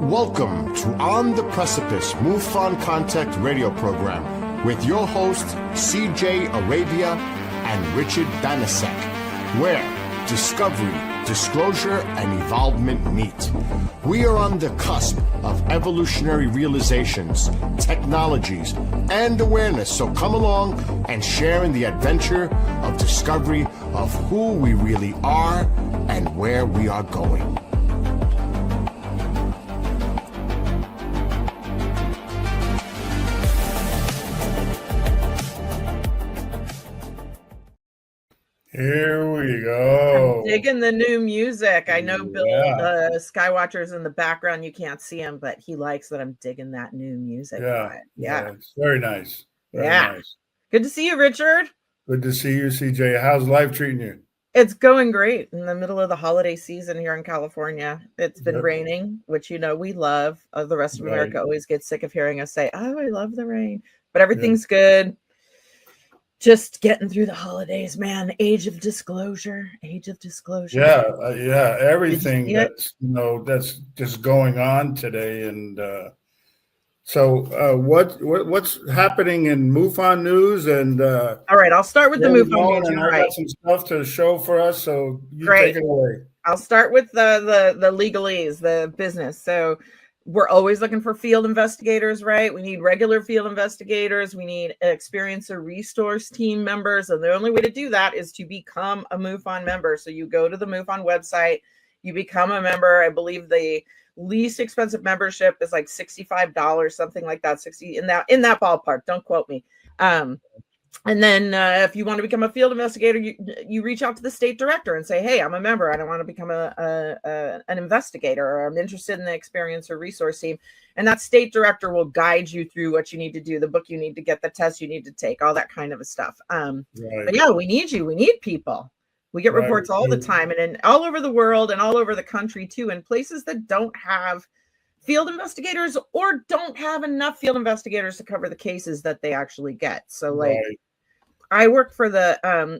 Welcome to On the Precipice MUFON Contact radio program with your hosts CJ Arabia and Richard Banasek, where discovery, disclosure, and evolvement meet. We are on the cusp of evolutionary realizations, technologies, and awareness, so come along and share in the adventure of discovery of who we really are and where we are going. Here we go. I'm digging the new music. I know Bill Skywatcher's in the background. You can't see him, but he likes that I'm digging that new music. Yeah. It's very nice. Very nice. Good to see you, Richard. Good to see you, CJ. How's life treating you? It's going great in the middle of the holiday season here in California. It's been raining, which we love. The rest of America always gets sick of hearing us say, "Oh, I love the rain," but everything's good. Just getting through the holidays, man. Age of disclosure. Yeah. Everything that's just going on today, and so what's happening in MUFON news? And all right, I'll start with the MUFON news. I got some stuff to show for us, so you take it away. I'll start with the legalese, the business. So we're always looking for field investigators, right? We need regular field investigators. We need experiencer resource team members. And the only way to do that is to become a MUFON member. So you go to the MUFON website, you become a member. I believe the least expensive membership is like $65, something like that, 60 in that ballpark. Don't quote me. And then if you want to become a field investigator, you reach out to the state director and say, "Hey, I'm a member. I don't want to become an investigator, or I'm interested in the experience or resource team." And that state director will guide you through what you need to do, the book you need to get, the test you need to take, all that kind of stuff. But yeah, we need you. We need people. We get reports all the time, and all over the world and all over the country too, in places that don't have field investigators or don't have enough field investigators to cover the cases that they actually get. So I work for the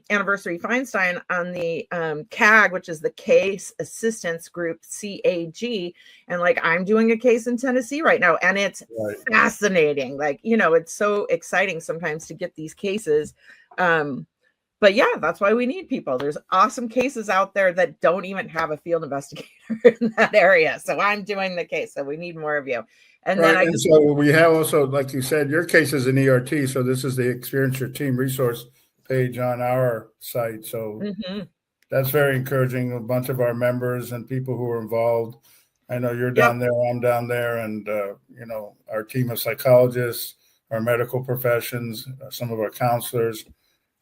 Anniversary Feinstein on the CAG, which is the Case Assistance Group, CAG. And I'm doing a case in Tennessee right now. And it's fascinating. It's so exciting sometimes to get these cases. But yeah, that's why we need people. There's awesome cases out there that don't even have a field investigator in that area. So I'm doing the case. So we need more of you. And then so we have also, like you said, your case is an ERT. So this is the Experience Your Team resource page on our site. So that's very encouraging. A bunch of our members and people who are involved. I know you're down there, I'm down there, and our team of psychologists, our medical professions, some of our counselors,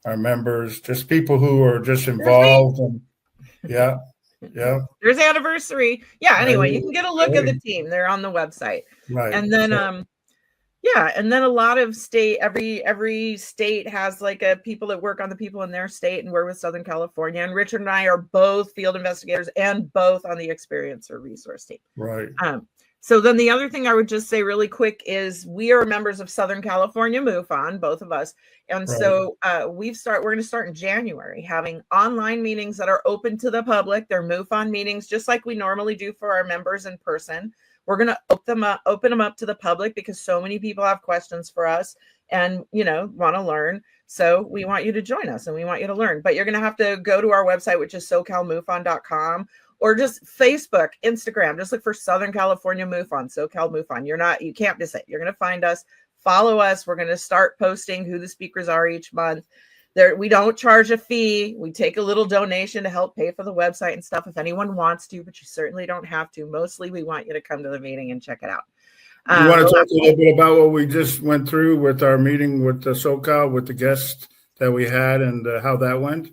our members, just people who are just involved. And there's Anniversary. Anyway, you can get a look at the team. They're on the website. And then and then a lot of every state has people that work on the people in their state, and we're with Southern California, and Richard and I are both field investigators and both on the experiencer resource team. So then the other thing I would just say really quick is we are members of Southern California MUFON, both of us. And so we're going to start in January having online meetings that are open to the public. They're MUFON meetings, just like we normally do for our members in person. We're going to open them up to the public because so many people have questions for us and, want to learn. So we want you to join us and we want you to learn. But you're going to have to go to our website, which is SoCalMUFON.com. Or just Facebook, Instagram, just look for Southern California MUFON, SoCal MUFON. You can't miss it. You're going to find us, follow us. We're going to start posting who the speakers are each month. We don't charge a fee. We take a little donation to help pay for the website and stuff if anyone wants to, but you certainly don't have to. Mostly we want you to come to the meeting and check it out. You want to talk a little bit about what we just went through with our meeting with the SoCal, with the guests that we had, and how that went?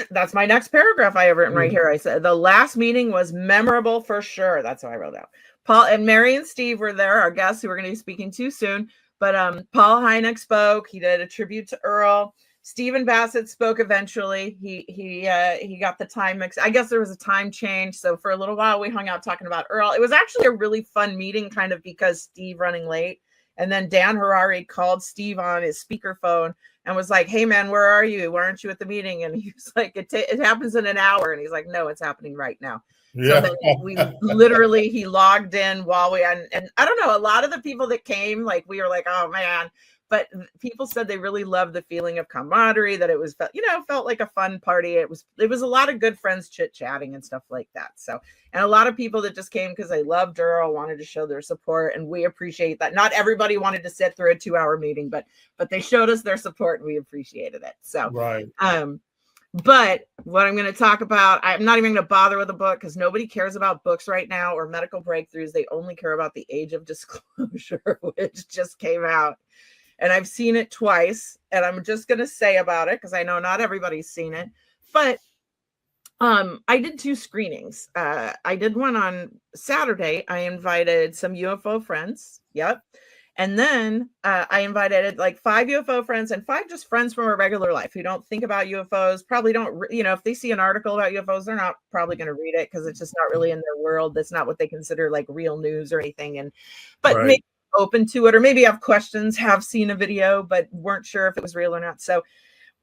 That's my next paragraph I have written right here. I said the last meeting was memorable for sure. That's what I wrote out. Paul and Mary and Steve were there, our guests who we're going to be speaking to soon. But Paul Hynek spoke. He did a tribute to Earl. Stephen Bassett spoke eventually. He got the time mix. I guess there was a time change. So for a little while we hung out talking about Earl. It was actually a really fun meeting, kind of because Steve running late And then Dan Harari called Steve on his speakerphone and was like, hey man, where are you? Why aren't you at the meeting? And he was like, it happens in an hour. And he's like, no, it's happening right now. Yeah. So then he logged in while and I don't know, a lot of the people that came, like we were like, oh man, but people said they really loved the feeling of camaraderie, that it was, felt like a fun party. It was a lot of good friends chit-chatting and stuff like that. So, and a lot of people that just came because they loved Earl, wanted to show their support, and we appreciate that. Not everybody wanted to sit through a 2-hour meeting, but they showed us their support and we appreciated it. So, right. But what I'm going to talk about, I'm not even going to bother with a book because nobody cares about books right now or medical breakthroughs. They only care about The Age of Disclosure, which just came out. And I've seen it twice, and I'm just going to say about it because I know not everybody's seen it. But I did 2 screenings. I did one on Saturday. I invited some UFO friends. Yep. And then I invited like 5 UFO friends and 5 just friends from our regular life who don't think about UFOs, probably don't, if they see an article about UFOs, they're not probably going to read it because it's just not really in their world. That's not what they consider like real news or anything. But right. maybe open to it, or maybe have questions, have seen a video, but weren't sure if it was real or not. So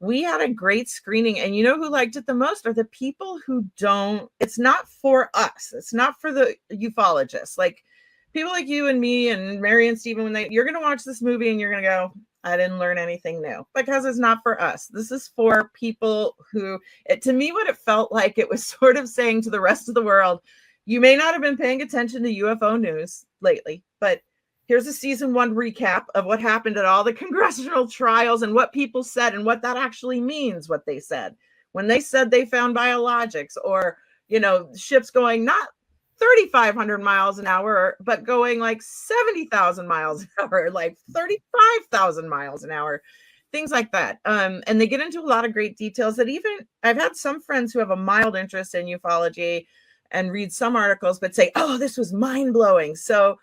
we had a great screening, and you know who liked it the most are the people who don't, it's not for us. It's not for the ufologists. Like people like you and me and Mary and Stephen, you're going to watch this movie and you're going to go, I didn't learn anything new, because it's not for us. This is for people who, to me, what it felt like, it was sort of saying to the rest of the world, you may not have been paying attention to UFO news lately, but here's a season 1 recap of what happened at all the congressional trials and what people said and what that actually means, what they said. When they said they found biologics, or, ships going not 3,500 miles an hour, but going like 70,000 miles an hour, like 35,000 miles an hour, things like that. And they get into a lot of great details that even I've had some friends who have a mild interest in ufology and read some articles, but say, oh, this was mind blowing. So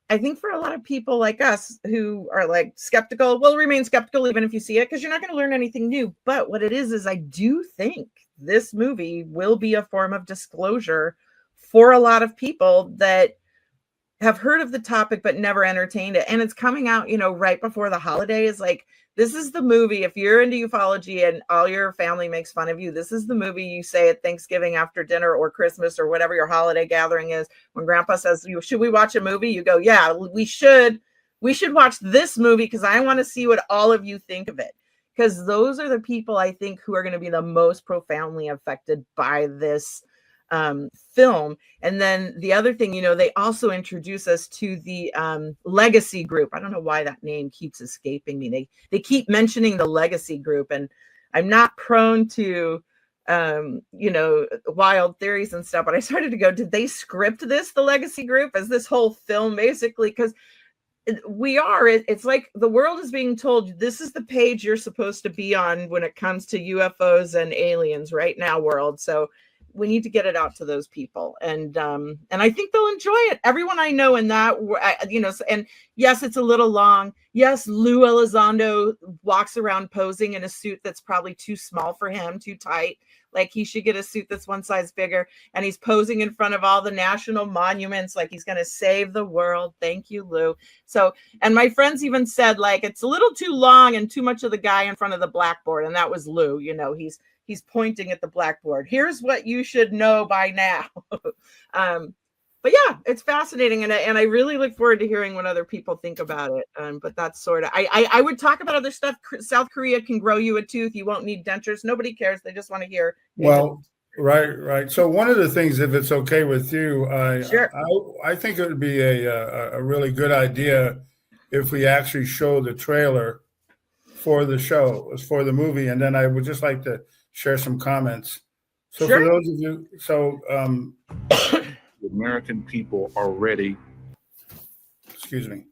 I think for a lot of people like us who are like skeptical, will remain skeptical even if you see it, because you're not going to learn anything new. But what it is I do think this movie will be a form of disclosure for a lot of people that have heard of the topic but never entertained it. And it's coming out, right before the holidays. Like, this is the movie, if you're into ufology and all your family makes fun of you, this is the movie you say at Thanksgiving after dinner or Christmas or whatever your holiday gathering is. When Grandpa says, should we watch a movie? You go, yeah, we should. We should watch this movie because I want to see what all of you think of it. Because those are the people, I think, who are going to be the most profoundly affected by this film. And then the other thing, they also introduce us to the legacy group. I don't know why that name keeps escaping me. They keep mentioning the legacy group, and I'm not prone to wild theories and stuff, but I started to go, did they script this, the legacy group, as this whole film basically? Because it's like the world is being told, this is the page you're supposed to be on when it comes to UFOs and aliens right now, world. So we need to get it out to those people. And I think they'll enjoy it. Everyone I know in that, and yes, it's a little long. Yes, Lou Elizondo walks around posing in a suit that's probably too small for him, too tight. Like, he should get a suit that's one size bigger. And he's posing in front of all the national monuments like he's going to save the world. Thank you, Lou. So, and my friends even said, like, it's a little too long and too much of the guy in front of the blackboard. And that was Lou. He's pointing at the blackboard. Here's what you should know by now. But yeah, it's fascinating. And I really look forward to hearing what other people think about it. But that's sort of, I would talk about other stuff. South Korea can grow you a tooth. You won't need dentures. Nobody cares. They just want to hear. Well, right. So one of the things, if it's okay with you, sure. I think it would be a really good idea if we actually show the trailer for the show, for the movie. And then I would just like to share some comments. So sure. For those of you, the American people are ready. Excuse me.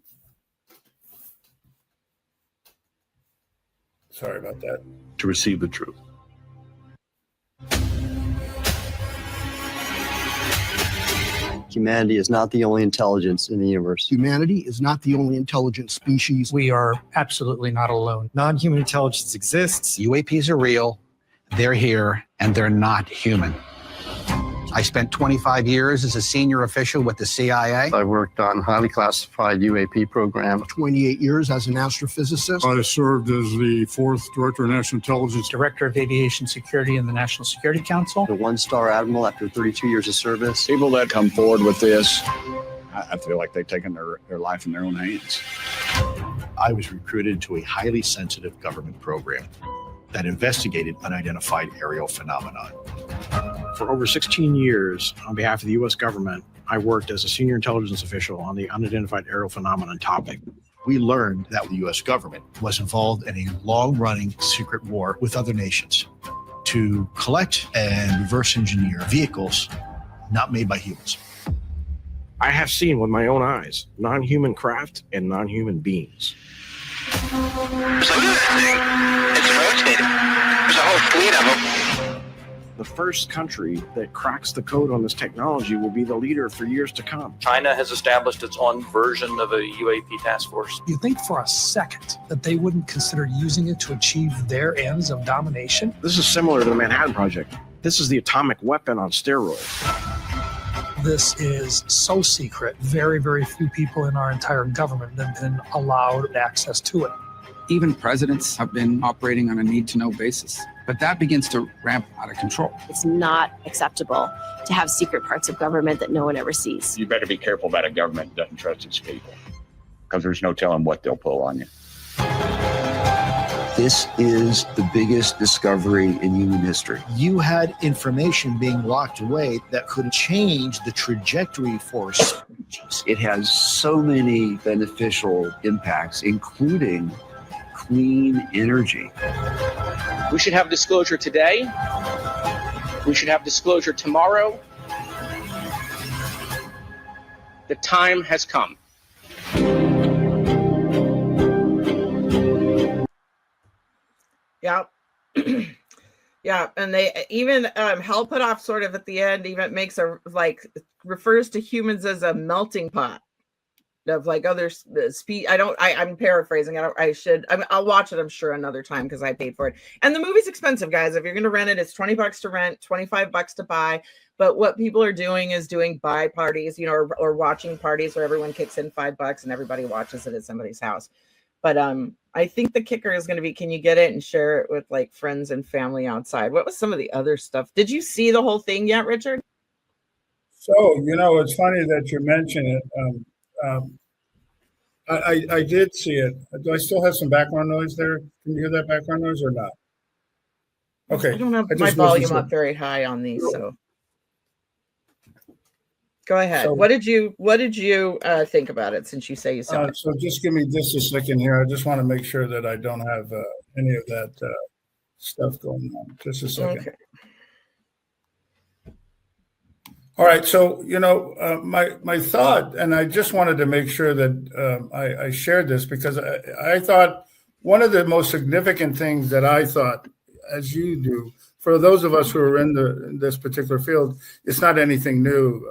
Sorry about that. To receive the truth. Humanity is not the only intelligence in the universe. Humanity is not the only intelligent species. We are absolutely not alone. Non-human intelligence exists. UAPs are real, they're here, and they're not human. I spent 25 years as a senior official with the CIA. I worked on highly classified UAP program. 28 years as an astrophysicist. I served as the 4th Director of National Intelligence. Director of Aviation Security in the National Security Council. The one-star admiral after 32 years of service. People that come forward with this, I feel like they've taken their life in their own hands. I was recruited to a highly sensitive government program that investigated unidentified aerial phenomena. For over 16 years, on behalf of the U.S. government, I worked as a senior intelligence official on the unidentified aerial phenomenon topic. We learned that the U.S. government was involved in a long-running secret war with other nations to collect and reverse engineer vehicles not made by humans. I have seen with my own eyes non-human craft and non-human beings. So look at that thing. It's rotating. There's a whole fleet of them. The first country that cracks the code on this technology will be the leader for years to come. China has established its own version of a UAP task force. You think for a second that they wouldn't consider using it to achieve their ends of domination? This is similar to the Manhattan Project. This is the atomic weapon on steroids. This is so secret, very, very few people in our entire government have been allowed access to it. Even presidents have been operating on a need-to-know basis, but that begins to ramp out of control. It's not acceptable to have secret parts of government that no one ever sees. You better be careful about a government that doesn't trust its people, because there's no telling what they'll pull on you. This is the biggest discovery in human history. You had information being locked away that could change the trajectory for a species. It has so many beneficial impacts, including clean energy. We should have disclosure today. We should have disclosure tomorrow. The time has come. Yeah. Yeah. And they even Hal put off sort of at the end, even makes a refers to humans as a melting pot of like other speed. I'm paraphrasing. I'll watch it, I'm sure, another time because I paid for it. And the movie's expensive, guys. If you're going to rent it, it's $20 to rent, $25 to buy. But what people are doing is doing buy parties, or watching parties where everyone kicks in $5 and everybody watches it at somebody's house. But I think the kicker is going to be, can you get it and share it with like friends and family outside? What was some of the other stuff? Did you see the whole thing yet, Richard? So, it's funny that you mention it. I did see it. Do I still have some background noise there? Can you hear that background noise or not? Okay. I don't have my volume up very high on these, so. Go ahead. So, what did you think about it since you say you saw it? So just give me just a second here. I just want to make sure that I don't have any of that stuff going on. Just a second. Okay. All right. So, my thought, and I just wanted to make sure that I shared this because I thought one of the most significant things that I thought, as you do, for those of us who are in this particular field, it's not anything new,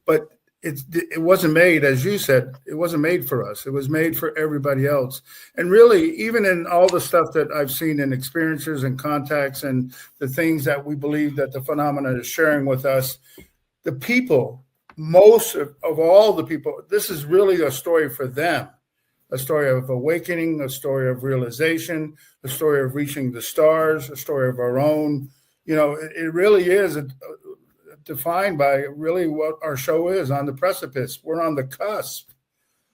but it wasn't made, as you said, it wasn't made for us. It was made for everybody else. And really, even in all the stuff that I've seen in experiencers and contacts and the things that we believe that the phenomena is sharing with us, the people, most of all the people, this is really a story for them. A story of awakening, a story of realization, a story of reaching the stars, a story of our own. It really is defined by really what our show is, On the Precipice. We're on the cusp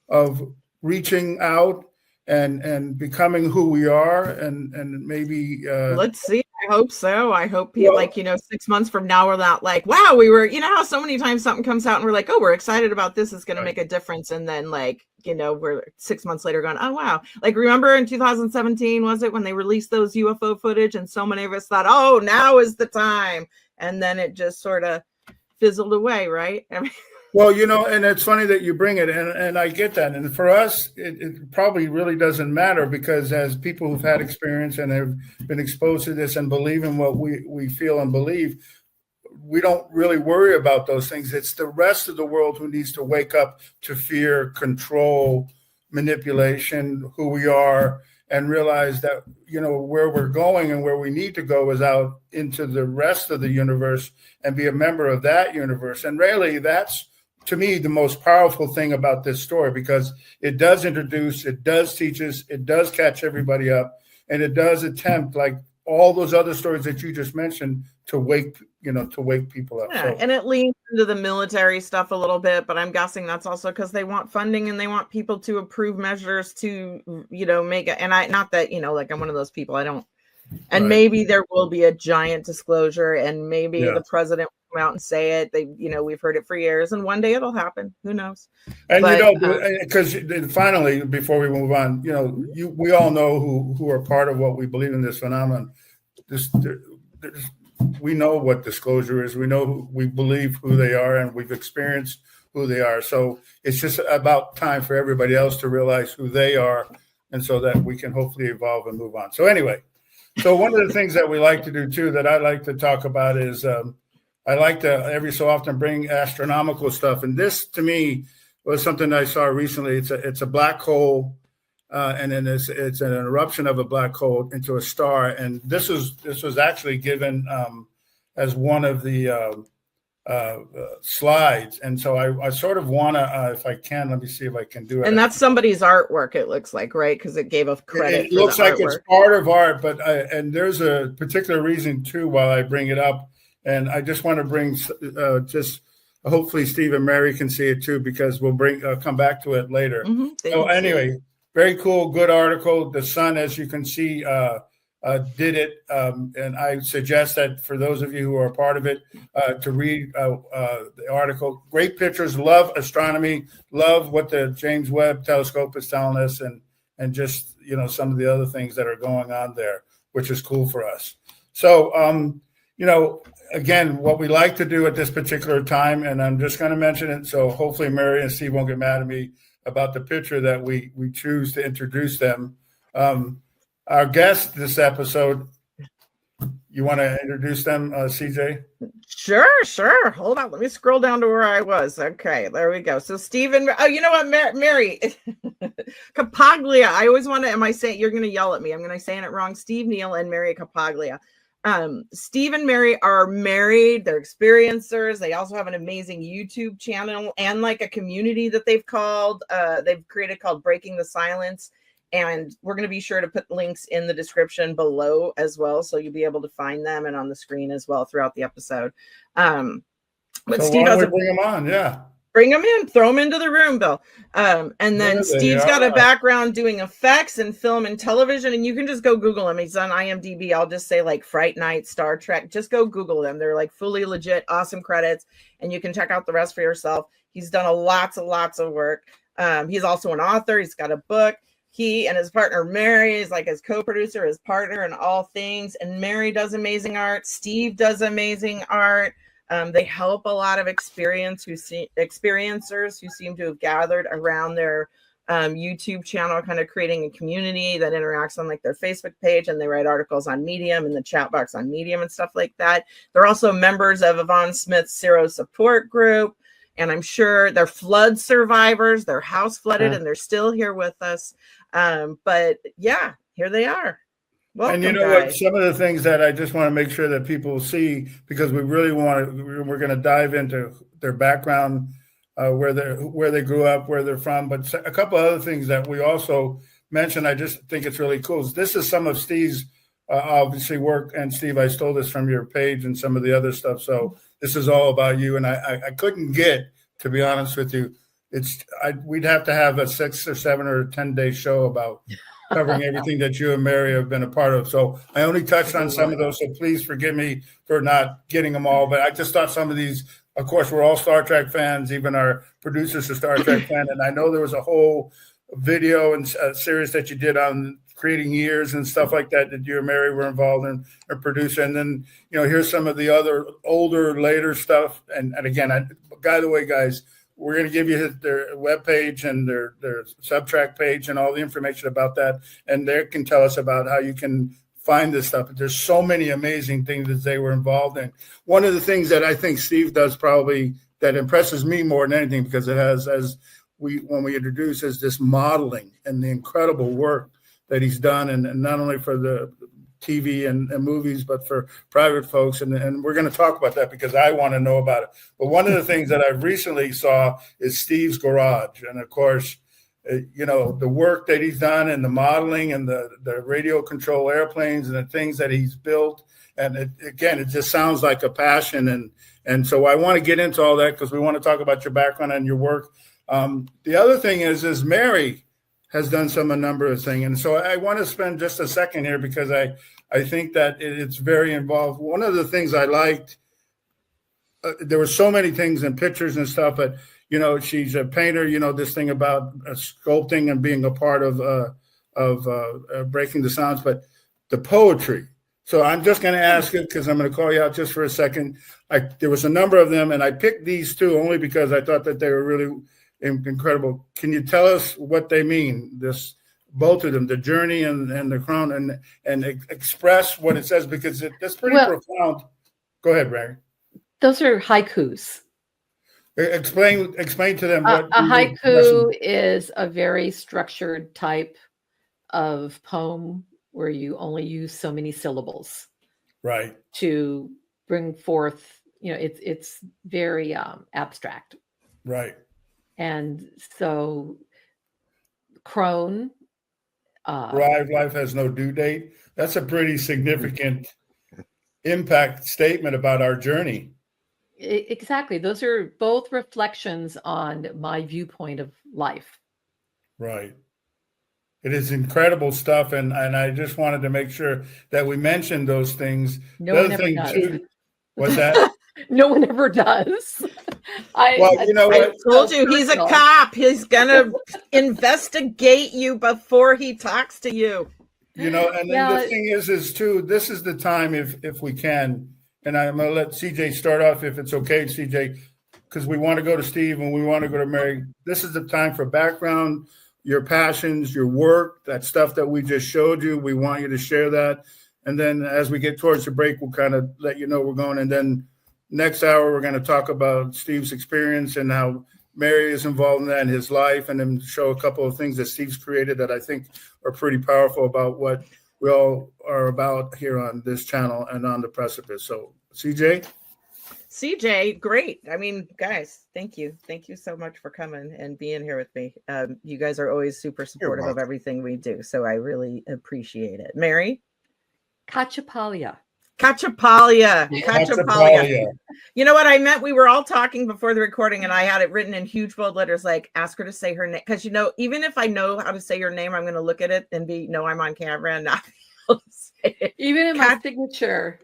of reaching out and becoming who we are, and maybe let's see. I hope so. I hope people 6 months from now we're not like, wow, we were, how so many times something comes out and we're like, oh, we're excited about this, it's going to make a difference, and then we're 6 months later going, oh wow, remember in 2017 was it when they released those UFO footage and so many of us thought, oh, now is the time, and then it just sort of fizzled away, right? Well, and it's funny that you bring it, and I get that. And for us, it probably really doesn't matter because as people who've had experience and have been exposed to this and believe in what we feel and believe, we don't really worry about those things. It's the rest of the world who needs to wake up to fear, control, manipulation, who we are, and realize that, where we're going and where we need to go is out into the rest of the universe and be a member of that universe. And really, that's, to me, the most powerful thing about this story, because it does introduce, it does teach us, it does catch everybody up, and it does attempt, like all those other stories that you just mentioned, to wake people up. Yeah, So, and it leans into the military stuff a little bit, but I'm guessing that's also because they want funding and they want people to approve measures to, make it. And not that, like I'm one of those people, I don't. And Right. maybe there will be a giant disclosure, and maybe Yeah. the president will come out and say it. We've heard it for years, and one day it'll happen. Who knows? and But, because finally, before we move on, we all know who are part of what we believe in this phenomenon. We know what disclosure is. We know we believe who they are, and we've experienced who they are. So it's just about time for everybody else to realize who they are, and so that we can hopefully evolve and move on. So anyway, one of the things that we like to do too, that I like to talk about, is I like to every so often bring astronomical stuff. And this, to me, was something I saw recently. It's a black hole. And then it's an eruption of a black hole into a star, and this was actually given as one of the slides, and so I sort of want to, if I can, let me see if I can do it. and that's somebody's artwork, it looks like, right? Because it gave a credit. It looks like it's part of art, but and there's a particular reason too. While I bring it up, and I just want to bring just. Hopefully, Steve and Mary can see it too, because we'll come back to it later. So anyway. Very cool, good article. The Sun, as you can see, did it. And I suggest that for those of you who are a part of it, to read the article. Great pictures, love astronomy, love what the James Webb Telescope is telling us, and just, some of the other things that are going on there, which is cool for us. So, again, what we like to do at this particular time, and I'm just going to mention it, so hopefully Mary and Steve won't get mad at me about the picture that we choose to introduce them. Our guest this episode, you want to introduce them, CJ? Sure. Hold on. Let me scroll down to where I was. Okay, there we go. So Stephen, you know what, Mary Cacciapaglia. I always want to, you're going to yell at me. I'm going to say it wrong. Steve, Neill, and Mary Cacciapaglia. Steve and Mary are married. They're experiencers. They also have an amazing YouTube channel and like a community that they've created called Breaking the Silence. And we're going to be sure to put links in the description below as well, so you'll be able to find them and on the screen as well throughout the episode. But so Steve bring them on, yeah. Bring them in, throw them into the room, Bill. And then Steve's got a background doing effects and film and television, and you can just go Google him. He's on IMDb. I'll just say like Fright Night, Star Trek. Just go Google them. They're like fully legit, awesome credits, and you can check out the rest for yourself. He's done lots of work. He's also an author. He's got a book. He and his partner Mary is like his co-producer, his partner in all things. And Mary does amazing art. Steve does amazing art. They help a lot of experiencers who seem to have gathered around their YouTube channel, kind of creating a community that interacts on like their Facebook page, and they write articles on Medium in the chat box on Medium and stuff like that. They're also members of Yvonne Smith's Zero support group. And I'm sure they're flood survivors. Their house flooded and they're still here with us. But yeah, here they are. Welcome, and what? Some of the things that I just want to make sure that people see, because we really we're going to dive into their background, where they grew up, where they're from. But a couple other things that we also mentioned, I just think it's really cool. This is some of Steve's obviously work. And Steve, I stole this from your page and some of the other stuff. So this is all about you. And I couldn't get, to be honest with you, we'd have to have a 6 or 7 or 10-day show about covering everything that you and Mary have been a part of. So I only touched on some of those. So please forgive me for not getting them all. But I just thought some of these, of course, we're all Star Trek fans. Even our producer's a Star Trek fan. And I know there was a whole video and series that you did on creating years and stuff like that you and Mary were involved in, or producer. And then, here's some of the other older, later stuff. And again, by the way, guys, we're going to give you their webpage and their Subtrack page and all the information about that. And they can tell us about how you can find this stuff. But there's so many amazing things that they were involved in. One of the things that I think Steve does probably that impresses me more than anything, because it has, when we introduce, is this modeling and the incredible work that he's done, and not only for the TV and movies, but for private folks. And we're going to talk about that because I want to know about it. But one of the things that I recently saw is Steve's garage. And of course, the work that he's done and the modeling and the radio control airplanes and the things that he's built. And it just sounds like a passion. And so I want to get into all that because we want to talk about your background and your work. The other thing is Mary has done a number of things. And so I want to spend just a second here because I think that it's very involved. One of the things I liked, there were so many things and pictures and stuff, but, she's a painter, this thing about sculpting and being a part of Breaking the Sounds, but the poetry. So I'm just going to ask it because I'm going to call you out just for a second. There was a number of them, and I picked these two only because I thought that they were really incredible. Can you tell us what they mean? Both of them, the journey and the crown, and express what it says because that's pretty profound. Go ahead, Mary. Those are haikus. Explain to them what a haiku is. A very structured type of poem where you only use so many syllables, right, to bring forth. It's very abstract, right. And so, crone. Thrive, life has no due date. That's a pretty significant impact statement about our journey. Exactly. Those are both reflections on my viewpoint of life. Right. It is incredible stuff. And I just wanted to make sure that we mentioned those things. No one ever does. What's that? No one ever does. I told you he's a cop. He's gonna investigate you before he talks to you. And then the thing is too, this is the time if we can, and I'm gonna let CJ start off if it's okay, CJ, because we want to go to Steve and we want to go to Mary. This is the time for background, your passions, your work, that stuff that we just showed you. We want you to share that. And then as we get towards the break, we'll kind of let you know we're going. And then next hour, we're going to talk about Steve's experience and how Mary is involved in that in his life, and then show a couple of things that Steve's created that I think are pretty powerful about what we all are about here on this channel and on The Precipice. So, CJ, great. I mean, guys, thank you. Thank you so much for coming and being here with me. You guys are always super supportive of everything we do, so I really appreciate it. Mary? Cacciapaglia. Cacciapaglia. You know what I meant? We were all talking before the recording, and I had it written in huge bold letters, like ask her to say her name. Because even if I know how to say your name, I'm going to look at it and I'm on camera and not be able to say it. Even in my signature,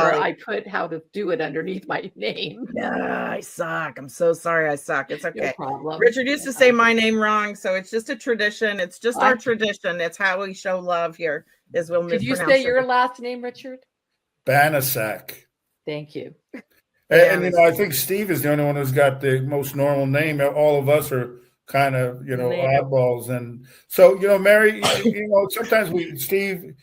I put how to do it underneath my name. Yeah, I suck. I'm so sorry. I suck. It's okay. No problem. Richard used to say my name wrong, so it's just a tradition. It's just our tradition. It's how we show love here. Did you say your last name, Richard? Banasak. Thank you. And I think Steve is the only one who's got the most normal name. All of us are kind of oddballs, and so Mary. Steve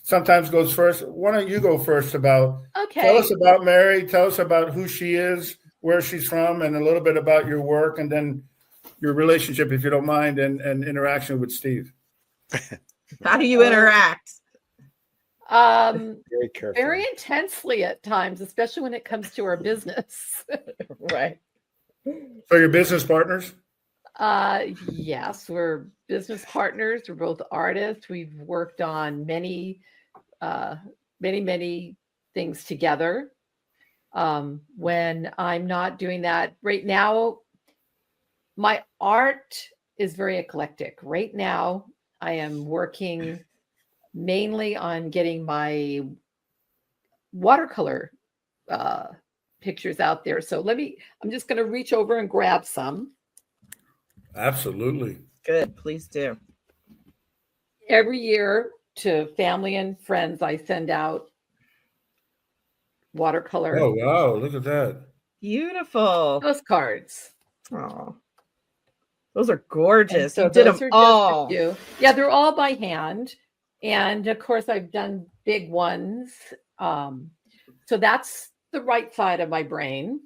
sometimes goes first. Why don't you go first about? Okay. Tell us about Mary. Tell us about who she is, where she's from, and a little bit about your work, and then your relationship, if you don't mind, and interaction with Steve. How do you interact? Very careful. Very intensely at times, especially when it comes to our business. Right. So you're business partners? Yes, we're business partners. We're both artists. We've worked on many things together. When I'm not doing that right now, my art is very eclectic. Right now, I am working mainly on getting my watercolor pictures out there. So I'm just going to reach over and grab some. Absolutely. Good. Please do. Every year to family and friends, I send out watercolor. Oh, wow. Look at that. Beautiful. Postcards. Oh, those are gorgeous. So you did them all. Yeah, they're all by hand. And of course, I've done big ones. So that's the right side of my brain.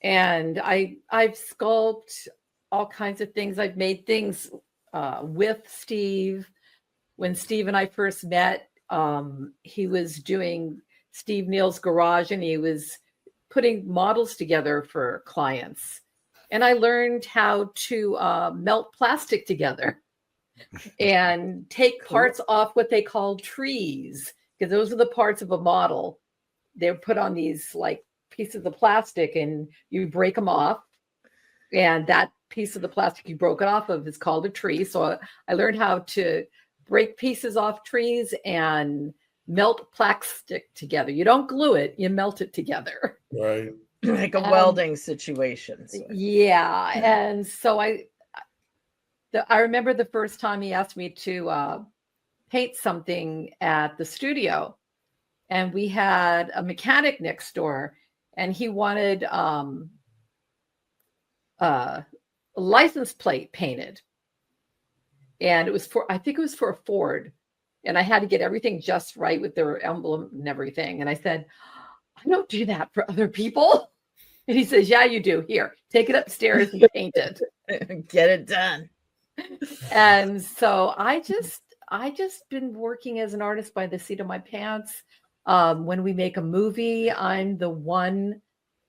And I've sculpted all kinds of things. I've made things with Steve. When Steve and I first met, he was doing Steve Neill's garage, and he was putting models together for clients. And I learned how to melt plastic together and take parts off what they call trees, because those are the parts of a model. They're put on these like pieces of plastic, and you break them off. And that piece of the plastic you broke it off of is called a tree. So I learned how to break pieces off trees and melt plastic together. You don't glue it, you melt it together. Right. Like a welding situation. Yeah. And so I remember the first time he asked me to paint something at the studio. And we had a mechanic next door, and he wanted a license plate painted. And I think it was for a Ford. And I had to get everything just right with their emblem and everything. And I said, I don't do that for other people. And he says, yeah, you do. Here, take it upstairs and paint it. Get it done. And so I just been working as an artist by the seat of my pants. When we make a movie, I'm the one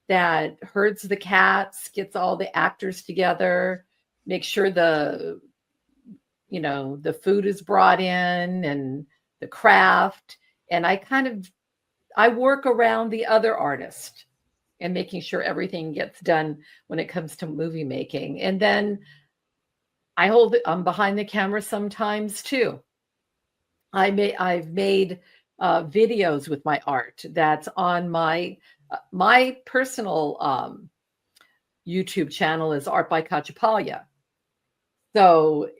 that herds the cats, gets all the actors together, makes sure the food is brought in and the craft. And I work around the other artist and making sure everything gets done when it comes to movie making. And then I'm behind the camera sometimes too. I've made videos with my art that's on my personal YouTube channel is Art by Cacciapaglia. So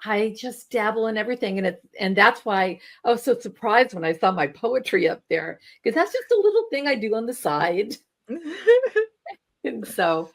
I just dabble in everything, and that's why I was so surprised when I saw my poetry up there, because that's just a little thing I do on the side. And so,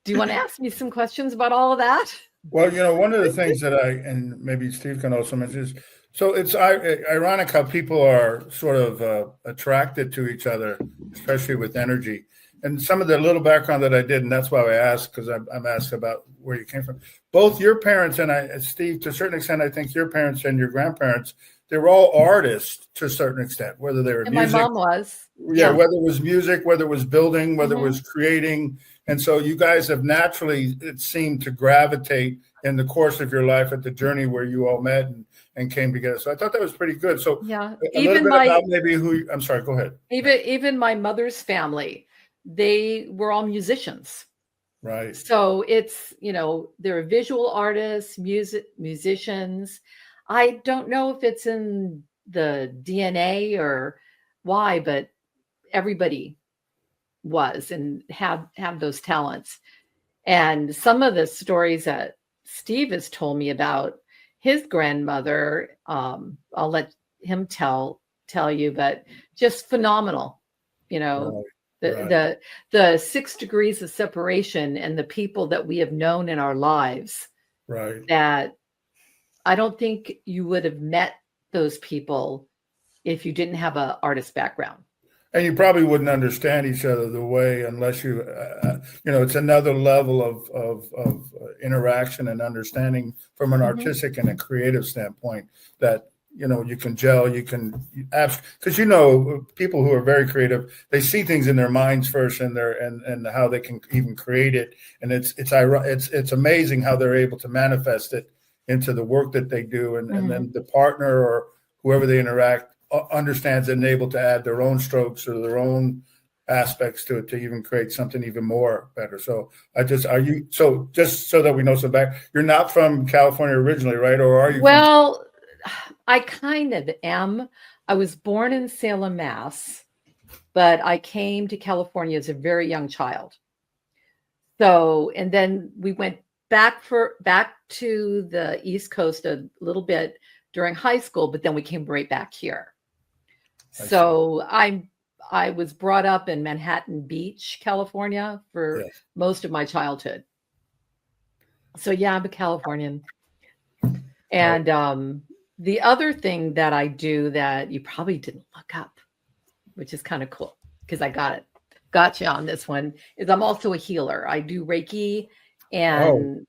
do you want to ask me some questions about all of that? Well, one of the things that and maybe Steve can also mention is, so it's ironic how people are sort of attracted to each other, especially with energy. And some of the little background that I did, and that's why I asked, because I'm asked about where you came from. Both your parents and Steve, to a certain extent, I think your parents and your grandparents, they were all artists to a certain extent, whether they were music. My mom was. Yeah, whether it was music, whether it was building, whether it was creating. And so you guys have naturally, it seemed, to gravitate in the course of your life at the journey where you all met and came together. So I thought that was pretty good. So yeah, a little bit about maybe who, I'm sorry, go ahead. Even my mother's family, they were all musicians. Right. So it's, they're visual artists, musicians. I don't know if it's in the DNA or why, but everybody was and have those talents. And some of the stories that Steve has told me about his grandmother, I'll let him tell you, but just phenomenal, Right. The 6 degrees of separation and the people that we have known in our lives, right, that I don't think you would have met those people if you didn't have an artist background. And you probably wouldn't understand each other the way unless you, it's another level of interaction and understanding from an artistic and a creative standpoint that, you can gel, because people who are very creative, they see things in their minds first and how they can even create it. And it's amazing how they're able to manifest it into the work that they do. And then the partner or whoever they interact understands and able to add their own strokes or their own aspects to it to even create something even more better. So just so that we know some back, you're not from California originally, right? Or are you? Well, I kind of am. I was born in Salem, Mass, but I came to California as a very young child. So, and then we went back to the East Coast a little bit during high school, but then we came right back here. So I was brought up in Manhattan Beach, California for most of my childhood. So yeah, I'm a Californian. And the other thing that I do that you probably didn't look up, which is kind of cool because I got you on this one, is I'm also a healer. I do Reiki and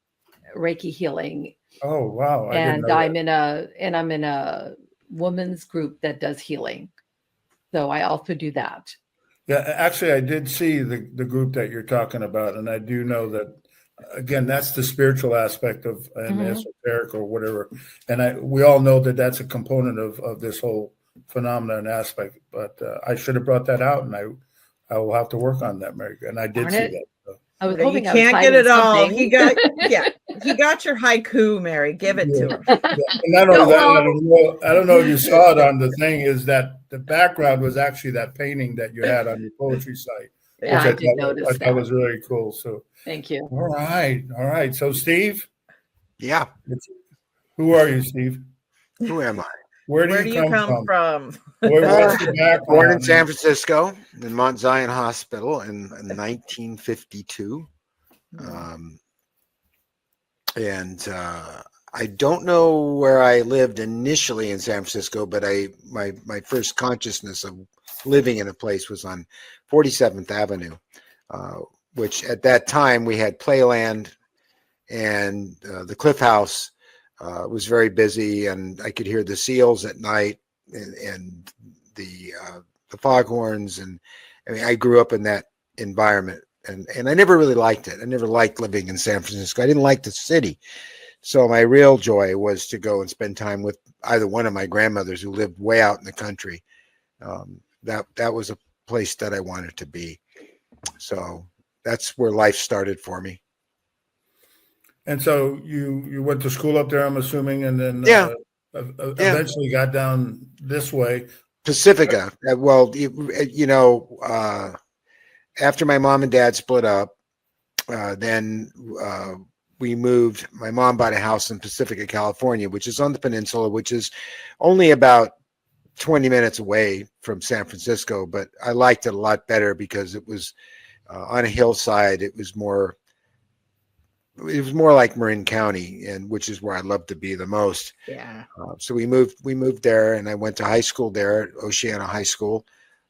Reiki healing. Oh wow! And I'm in a women's group that does healing, so I also do that. Yeah, actually, I did see the group that you're talking about, and I do know that. Again, that's the spiritual aspect of an esoteric or whatever, and we all know that that's a component of this whole phenomenon aspect. But I should have brought that out, and I will have to work on that, Mary. And I did see that. So. I was hoping you can't get it all. He got he got your haiku, Mary. Give it to him. Yeah. And not only that, I don't know if you saw it on the thing. Is that the background was actually that painting that you had on your poetry site. Yeah, I did notice that. That was really cool. So thank you. All right. So Steve, yeah, who are you, Steve? Who am I? Where do you come from? What's the background? Born in San Francisco in Mount Zion Hospital in 1952, and I don't know where I lived initially in San Francisco, but my first consciousness of living in a place was on 47th Avenue, which at that time we had Playland, and the Cliff House was very busy, and I could hear the seals at night and the foghorns, and I mean, I grew up in that environment, and I never really liked it. I never liked living in San Francisco. I didn't like the city. So my real joy was to go and spend time with either one of my grandmothers who lived way out in the country. That was a place that I wanted to be. So that's where life started for me. And so you went to school up there, I'm assuming, and then eventually got down this way. Pacifica. Well, after my mom and dad split up, then we moved. My mom bought a house in Pacifica, California, which is on the peninsula, which is only about 20 minutes away from San Francisco. But I liked it a lot better because it was on a hillside. It was more like Marin County, and which is where I love to be the most. Yeah. So we moved there, and I went to high school there at Oceana High School.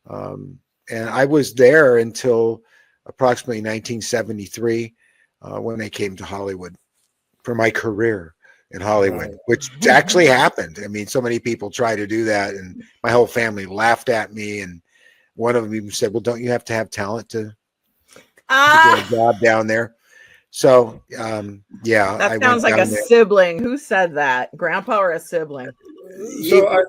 And I was there until approximately 1973, when I came to Hollywood for my career in Hollywood, which actually happened. I mean, so many people try to do that, and my whole family laughed at me. And one of them even said, "Well, don't you have to have talent to get a job down there?" So, yeah. That sounds like a sibling. Who said that? Grandpa or a sibling? So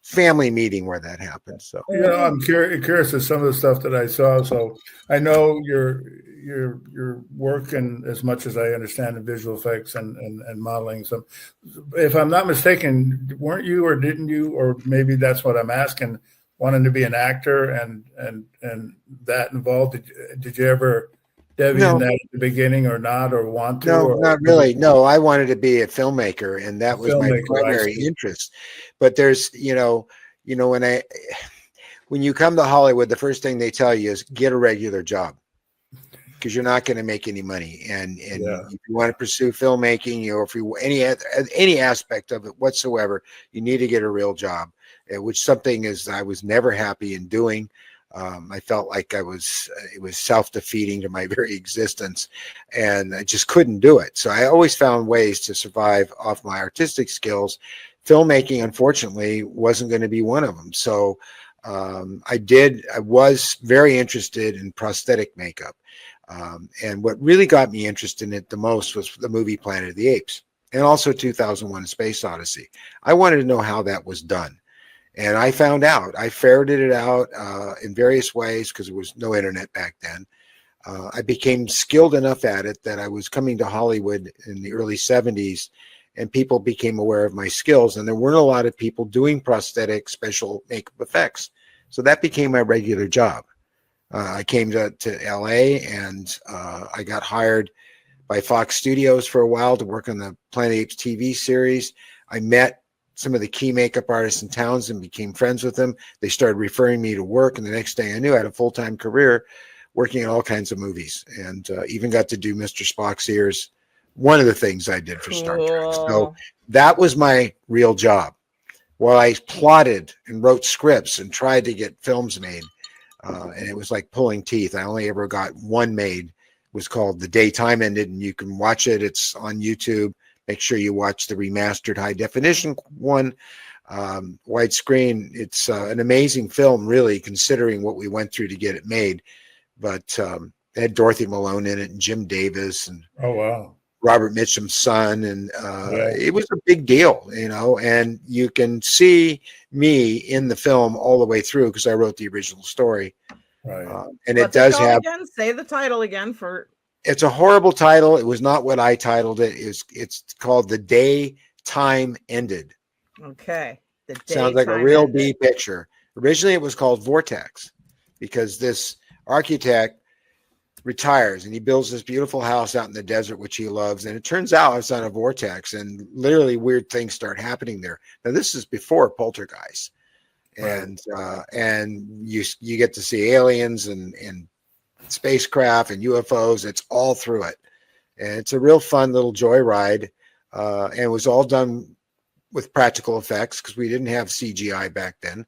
family meeting where that happened. So, I'm curious of some of the stuff that I saw. So I know your work, and as much as I understand, in visual effects and modeling. So if I'm not mistaken, weren't you, or didn't you, or maybe that's what I'm asking, wanting to be an actor and that involved? Did you ever Debbie in that at the beginning, or not, or want to? No, not really. No, I wanted to be a filmmaker, and that was my primary interest. But there's, when you come to Hollywood, the first thing they tell you is get a regular job, because you're not going to make any money. And if you want to pursue filmmaking, or if you any aspect of it whatsoever, you need to get a real job, which something is I was never happy in doing. I felt like it was self-defeating to my very existence, and I just couldn't do it. So I always found ways to survive off my artistic skills. Filmmaking, unfortunately, wasn't going to be one of them. So I was very interested in prosthetic makeup. And what really got me interested in it the most was the movie Planet of the Apes, and also 2001: A Space Odyssey. I wanted to know how that was done. And I found out. I ferreted it out in various ways, because there was no internet back then. I became skilled enough at it that I was coming to Hollywood in the early 70s, and people became aware of my skills. And there weren't a lot of people doing prosthetic special makeup effects. So that became my regular job. I came to LA, and I got hired by Fox Studios for a while to work on the Planet of the Apes TV series. I met some of the key makeup artists in towns and became friends with them. They started referring me to work, and the next thing I knew, I had a full-time career working in all kinds of movies, and even got to do Mr. Spock's ears, one of the things I did for Star Trek. So that was my real job, while I plotted and wrote scripts and tried to get films made, and it was like pulling teeth. I only ever got one made. It was called The Day Time Ended, and you can watch it. It's on YouTube. make sure you watch the remastered high definition one, widescreen. It's an amazing film, really, considering what we went through to get it made. But it had Dorothy Malone in it and Jim Davis and Oh, wow. Robert Mitchum's son, and it was a big deal, and you can see me in the film all the way through because I wrote the original story. Right. And What's it does called have, again? Say the title again for. it's a horrible title. It was not what I titled it. It's called The Day Time Ended. Okay. The Sounds like a real B picture. Originally, it was called Vortex because this architect retires and he builds this beautiful house out in the desert, which he loves. And it turns out it's on a vortex, and literally weird things start happening there. Now, this is before Poltergeist, and you get to see aliens and spacecraft and UFOs. It's all through it, and it's a real fun little joyride. And it was all done with practical effects because we didn't have CGI back then.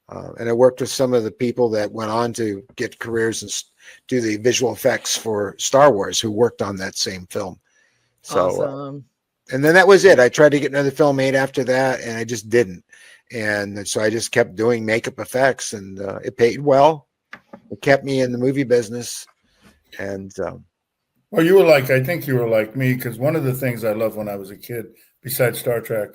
And I worked with some of the people that went on to get careers and do the visual effects for Star Wars who worked on that same film. So, awesome. And then that was it. I tried to get another film made after that, and I just didn't. And so I just kept doing makeup effects, and it paid well. It kept me in the movie business. And well, you were I think you were like me, because one of the things I loved when I was a kid, besides Star Trek,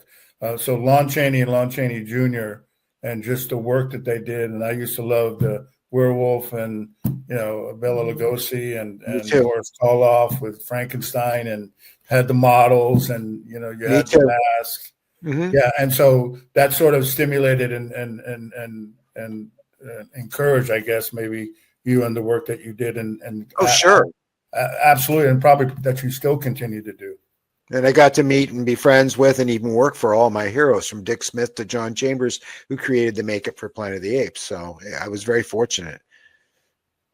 so Lon Chaney and Lon Chaney Jr., and just the work that they did. And I used to love the Werewolf and, Bela Lugosi and Boris Karloff with Frankenstein, and had the models, and, you had the mask. Mm-hmm. Yeah. And so that sort of stimulated and encouraged, I guess, maybe you and the work that you did. And sure. Absolutely. And probably that you still continue to do. And I got to meet and be friends with and even work for all my heroes, from Dick Smith to John Chambers, who created the makeup for Planet of the Apes. So I was very fortunate.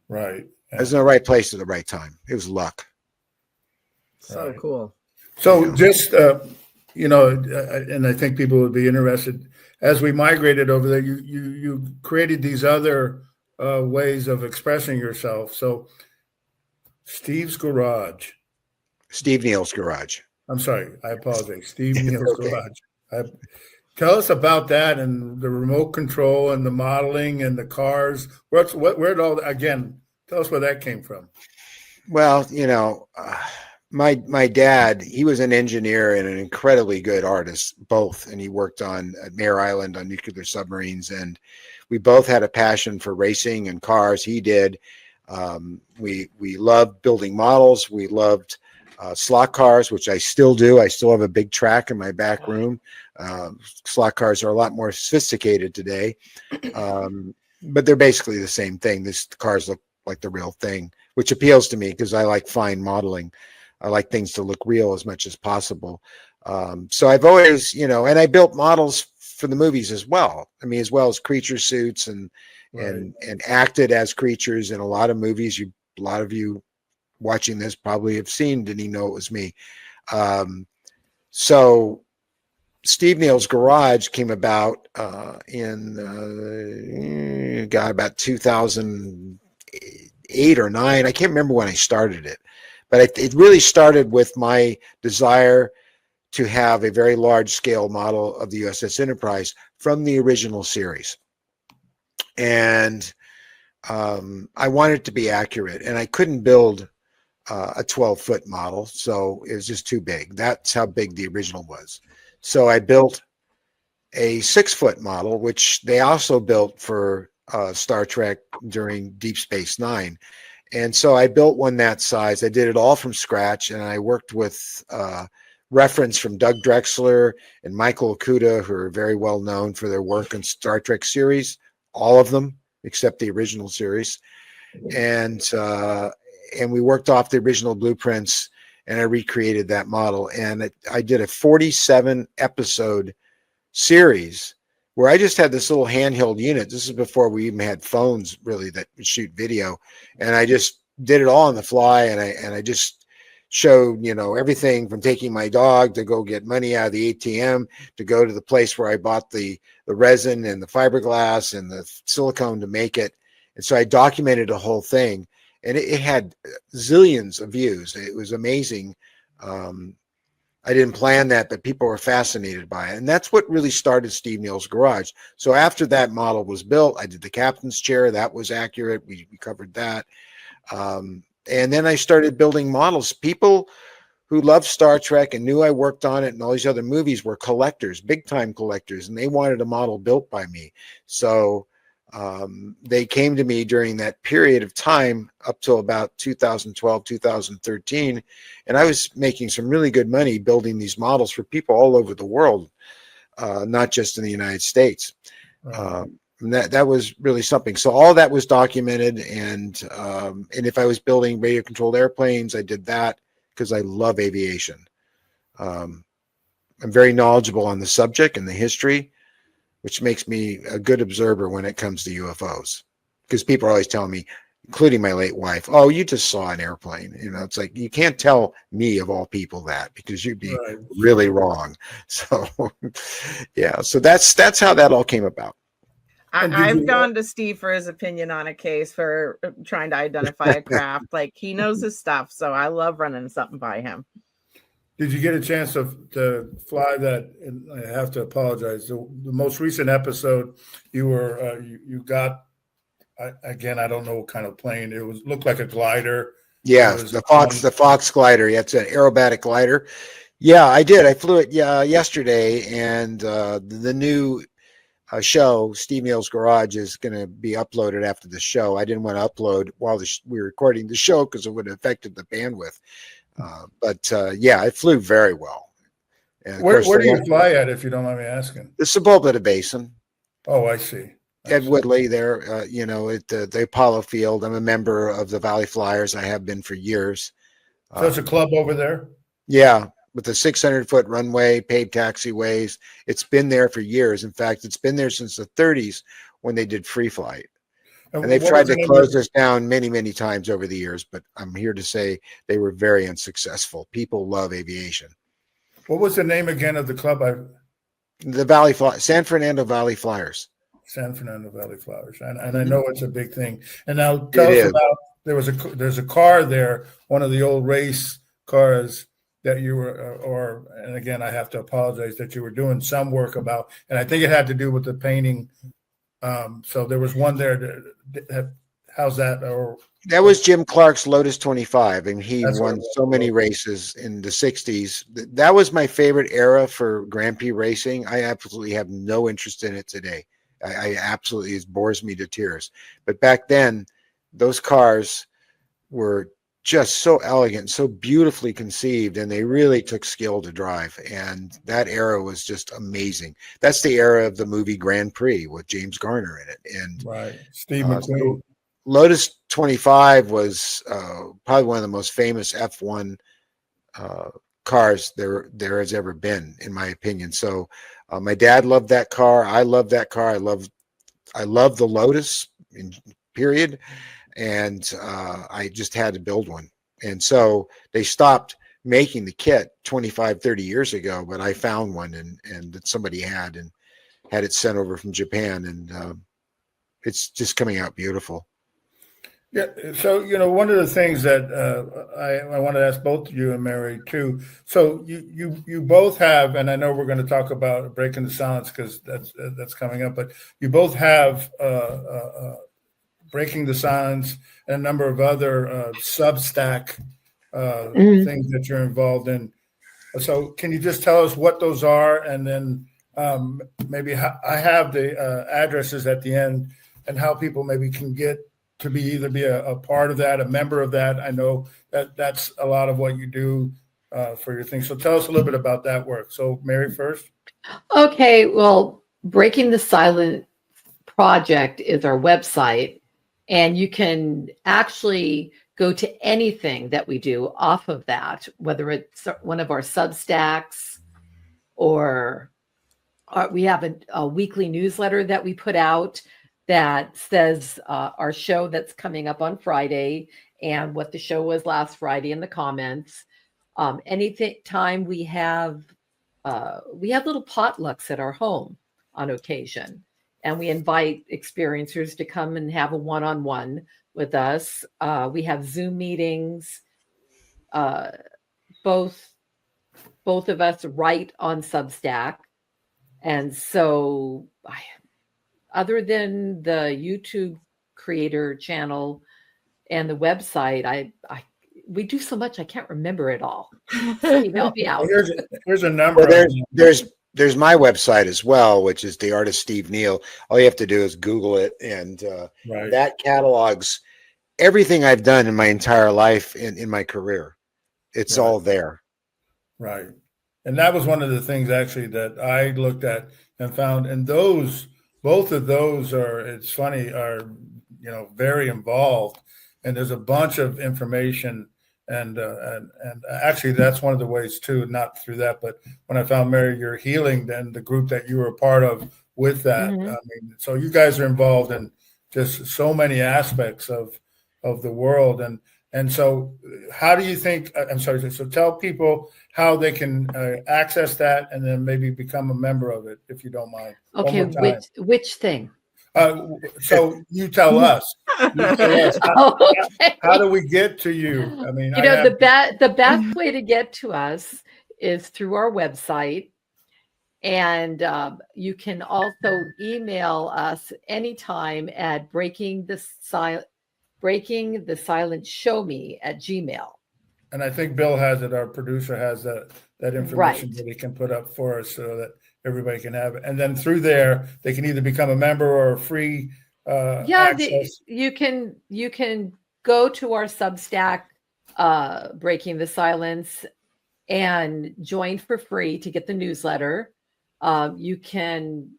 Right. I was in the right place at the right time. It was luck. So cool. So just, and I think people would be interested, as we migrated over there, you created these other ways of expressing yourself. So Steve Neill's Garage. I'm sorry, I apologize. Steve Neill's Garage. Tell us about that, and the remote control and the modeling and the cars. Where did all again? Tell us where that came from. Well, my dad, he was an engineer and an incredibly good artist, both, and he worked at Mare Island on nuclear submarines, and we both had a passion for racing and cars. He did. We loved building models. We loved slot cars, which I still do. I still have a big track in my back room. Slot cars are a lot more sophisticated today, but they're basically the same thing. The cars look like the real thing, which appeals to me because I like fine modeling. I like things to look real as much as possible. So I've always, and I built models for the movies as well. I mean, as well as creature suits and acted as creatures in a lot of movies. A lot of you watching this probably have seen Didn't He Know It Was Me? So Steve Neill's Garage came about in about 2008 or 9. I can't remember when I started it, but it really started with my desire to have a very large scale model of the USS Enterprise from the original series. And I wanted it to be accurate, and I couldn't build a 12-foot model, so it was just too big. That's how big the original was. So I built a 6-foot model, which they also built for Star Trek during Deep Space Nine. And so I built one that size. I did it all from scratch, and I worked with reference from Doug Drexler and Michael Okuda, who are very well known for their work in Star Trek series, all of them except the original series. And we worked off the original blueprints, and I recreated that model. And I did a 47 episode series where I just had this little handheld unit. This is before we even had phones really that would shoot video. And I just did it all on the fly. And I just showed, everything from taking my dog to go get money out of the ATM, to go to the place where I bought the resin and the fiberglass and the silicone to make it. And so I documented the whole thing, and it had zillions of views. It was amazing. I didn't plan that, but people were fascinated by it. And that's what really started Steve Neill's Garage. So after that model was built, I did the captain's chair. That was accurate. We covered that. And then I started building models. People who loved Star Trek and knew I worked on it and all these other movies were collectors, big time collectors, and they wanted a model built by me. So they came to me during that period of time up till about 2012, 2013. And I was making some really good money building these models for people all over the world, not just in the United States. Right. And that was really something. So all that was documented. And if I was building radio controlled airplanes, I did that because I love aviation. I'm very knowledgeable on the subject and the history, which makes me a good observer when it comes to UFOs. Because people are always telling me, including my late wife, oh, you just saw an airplane. You know, it's like, you can't tell me of all people that, because you'd be really wrong. So, yeah, so that's how that all came about. I've gone to Steve for his opinion on a case for trying to identify a craft. Like, he knows his stuff, so I love running something by him. Did you get a chance to fly that? And I have to apologize. The most recent episode, you were you got again. I don't know what kind of plane it was. Looked like a glider. Yeah, the Fox glider. Yeah, it's an aerobatic glider. Yeah, I did. I flew it yesterday, and the new show, Steve Neill's Garage, is going to be uploaded after the show. I didn't want to upload while we were recording the show because it would have affected the bandwidth. But yeah, it flew very well. And where do you fly at, if you don't mind me asking? The Sepulveda Basin. Oh, I see. Ed Woodley there, you know, at the Apollo Field. I'm a member of the Valley Flyers. I have been for years. So it's a club over there? Yeah, with the 600-foot runway, paved taxiways. It's been there for years. In fact, it's been there since the 30s when they did free flight. And they've tried to close this down many, many times over the years, but I'm here to say they were very unsuccessful. People love aviation. What was the name again of the club? The San Fernando Valley Flyers. San Fernando Valley Flyers, and I know it's a big thing. And now tell us about there's a car there, one of the old race cars that you were, and again I have to apologize that you were doing some work about, and I think it had to do with the painting. So there was one there. How's that? Or that was Jim Clark's Lotus 25, and he won so many races in the 60s. That was my favorite era for Grand Prix racing. I absolutely have no interest in it today. I absolutely, it bores me to tears. But back then, those cars were just so elegant, so beautifully conceived, and they really took skill to drive. And that era was just amazing. That's the era of the movie Grand Prix with James Garner in it. And Steve McQueen. So Lotus 25 was probably one of the most famous F1 cars there has ever been, in my opinion. So my dad loved that car. I love that car. I love the Lotus period. And I just had to build one. And so they stopped making the kit 25, 30 years ago, but I found one and that somebody had it sent over from Japan. And it's just coming out beautiful. Yeah. So, you know, one of the things that I want to ask both you and Mary too. So you both have, and I know we're going to talk about Breaking the Silence because that's coming up, but you both have Breaking the Silence and a number of other Substack things that you're involved in. So can you just tell us what those are, and then maybe I have the addresses at the end, and how people maybe can get to be a part of that, a member of that. I know that's a lot of what you do for your thing. So tell us a little bit about that work. So Mary first. Okay, well, Breaking the Silence Project is our website, and you can actually go to anything that we do off of that, whether it's one of our Substacks or we have a weekly newsletter that we put out that says our show that's coming up on Friday and what the show was last Friday in the comments. Anything time we have little potlucks at our home on occasion, and we invite experiencers to come and have a one-on-one with us. We have Zoom meetings, both both of us write on Substack. And so other than the YouTube creator channel and the website, we do so much I can't remember it all. Steve, help me out. Here's a number. Well, there's my website as well, which is The Artist Steve Neill. All you have to do is Google it, and that catalogs everything I've done in my entire life in my career. It's all there. Right. And that was one of the things actually that I looked at and found, and both of those it's funny, are very involved, and there's a bunch of information, and actually that's one of the ways too, not through that, but when I found Mary Your Healing, then the group that you were a part of with that, I mean, so you guys are involved in just so many aspects of the world, and so how do you think, I'm sorry, so tell people how they can access that and then maybe become a member of it, if you don't mind. Okay, which thing? So you tell us. How do we get to you? I mean, the best way to get to us is through our website. And you can also email us anytime at breaking the silence show me at Gmail. And I think Bill has it. Our producer has that information that he can put up for us so that everybody can have it. And then through there, they can either become a member or a free access. You can go to our Substack, Breaking the Silence, and join for free to get the newsletter. You can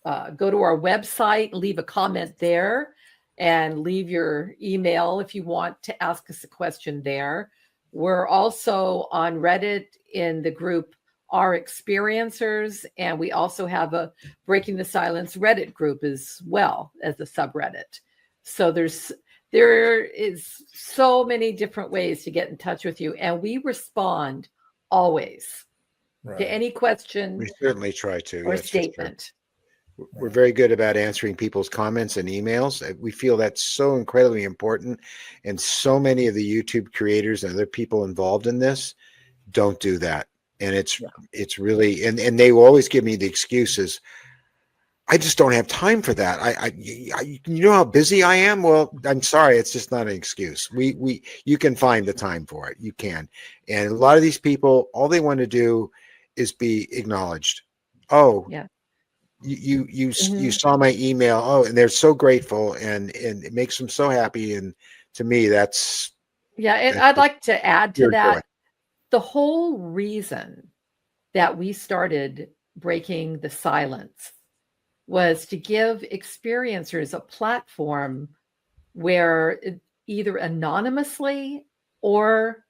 go to our website, leave a comment there, and leave your email if you want to ask us a question there. We're also on Reddit in the group Our Experiencers, and we also have a Breaking the Silence Reddit group as well as a subreddit. So there is so many different ways to get in touch with you, and we respond always to any question. We certainly try to. Or statement. We're very good about answering people's comments and emails. We feel that's so incredibly important. And so many of the YouTube creators and other people involved in this don't do that. And it's really, and they will always give me the excuses. I just don't have time for that. You know how busy I am? Well, I'm sorry. It's just not an excuse. You can find the time for it. You can. And a lot of these people, all they want to do is be acknowledged. Oh, yeah. You saw my email. Oh, and they're so grateful, and it makes them so happy. And to me, that's and I'd like to add to that. The whole reason that we started Breaking the Silence was to give experiencers a platform where either anonymously or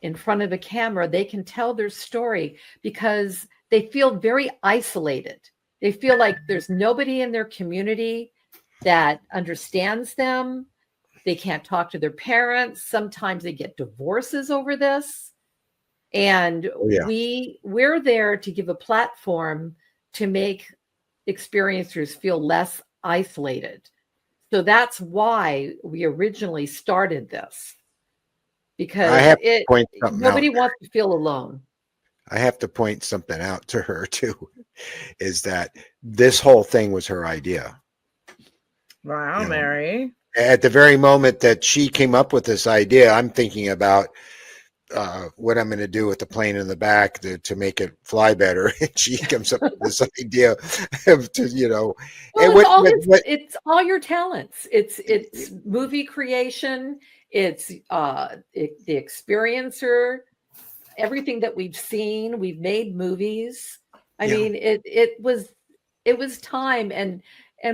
in front of a camera, they can tell their story, because they feel very isolated. They feel like there's nobody in their community that understands them. They can't talk to their parents. Sometimes they get divorces over this. And we're there to give a platform to make experiencers feel less isolated. So that's why we originally started this, because nobody wants to feel alone. I have to point something out to her too, is that this whole thing was her idea. Wow, Mary. At the very moment that she came up with this idea, I'm thinking about what I'm going to do with the plane in the back to make it fly better. And she comes up with this idea of, it's all your talents. It's movie creation. It's the experiencer. Everything that we've seen, we've made movies. I mean, it was time, and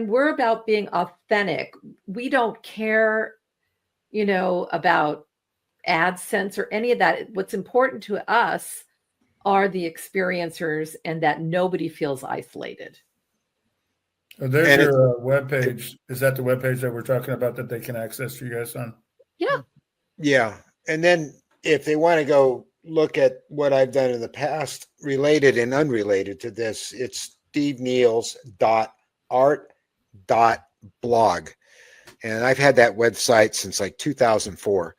we're about being authentic. We don't care, about AdSense or any of that. What's important to us are the experiencers, and that nobody feels isolated. Oh, there's your webpage. Is that the webpage that we're talking about that they can access you guys on? Yeah. Yeah. And then if they want to go look at what I've done in the past, related and unrelated to this, it's steveneils.art.blog. And I've had that website since like 2004.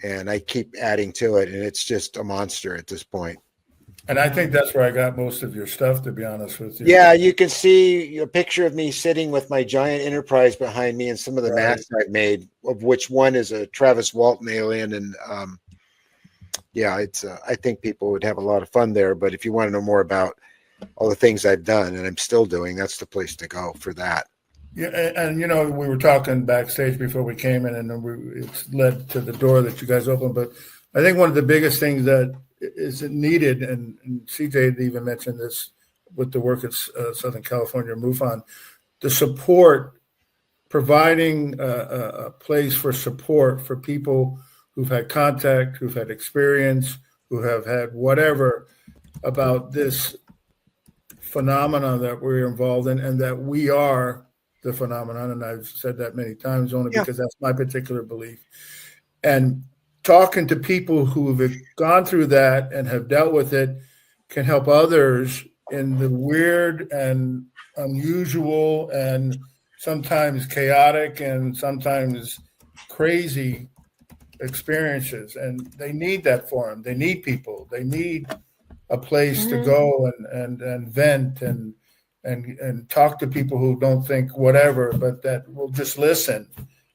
And I keep adding to it, and it's just a monster at this point. And I think that's where I got most of your stuff, to be honest with you. Yeah, you can see a picture of me sitting with my giant Enterprise behind me and some of the masks I've made, of which one is a Travis Walton alien. And yeah, it's I think people would have a lot of fun there. But if you want to know more about all the things I've done and I'm still doing, that's the place to go for that. Yeah, and you know, we were talking backstage before we came in, and it's led to the door that you guys opened. But I think one of the biggest things that is needed, and CJ even mentioned this with the work at Southern California MUFON, the support, providing a place for support for people who've had contact, who've had experience, who have had whatever about this phenomenon that we're involved in, and that we are the phenomenon. And I've said that many times only because that's my particular belief. And talking to people who have gone through that and have dealt with it can help others in the weird and unusual and sometimes chaotic and sometimes crazy experiences. And they need that for them. They need people. They need a place to go and vent and talk to people who don't think whatever, but that will just listen,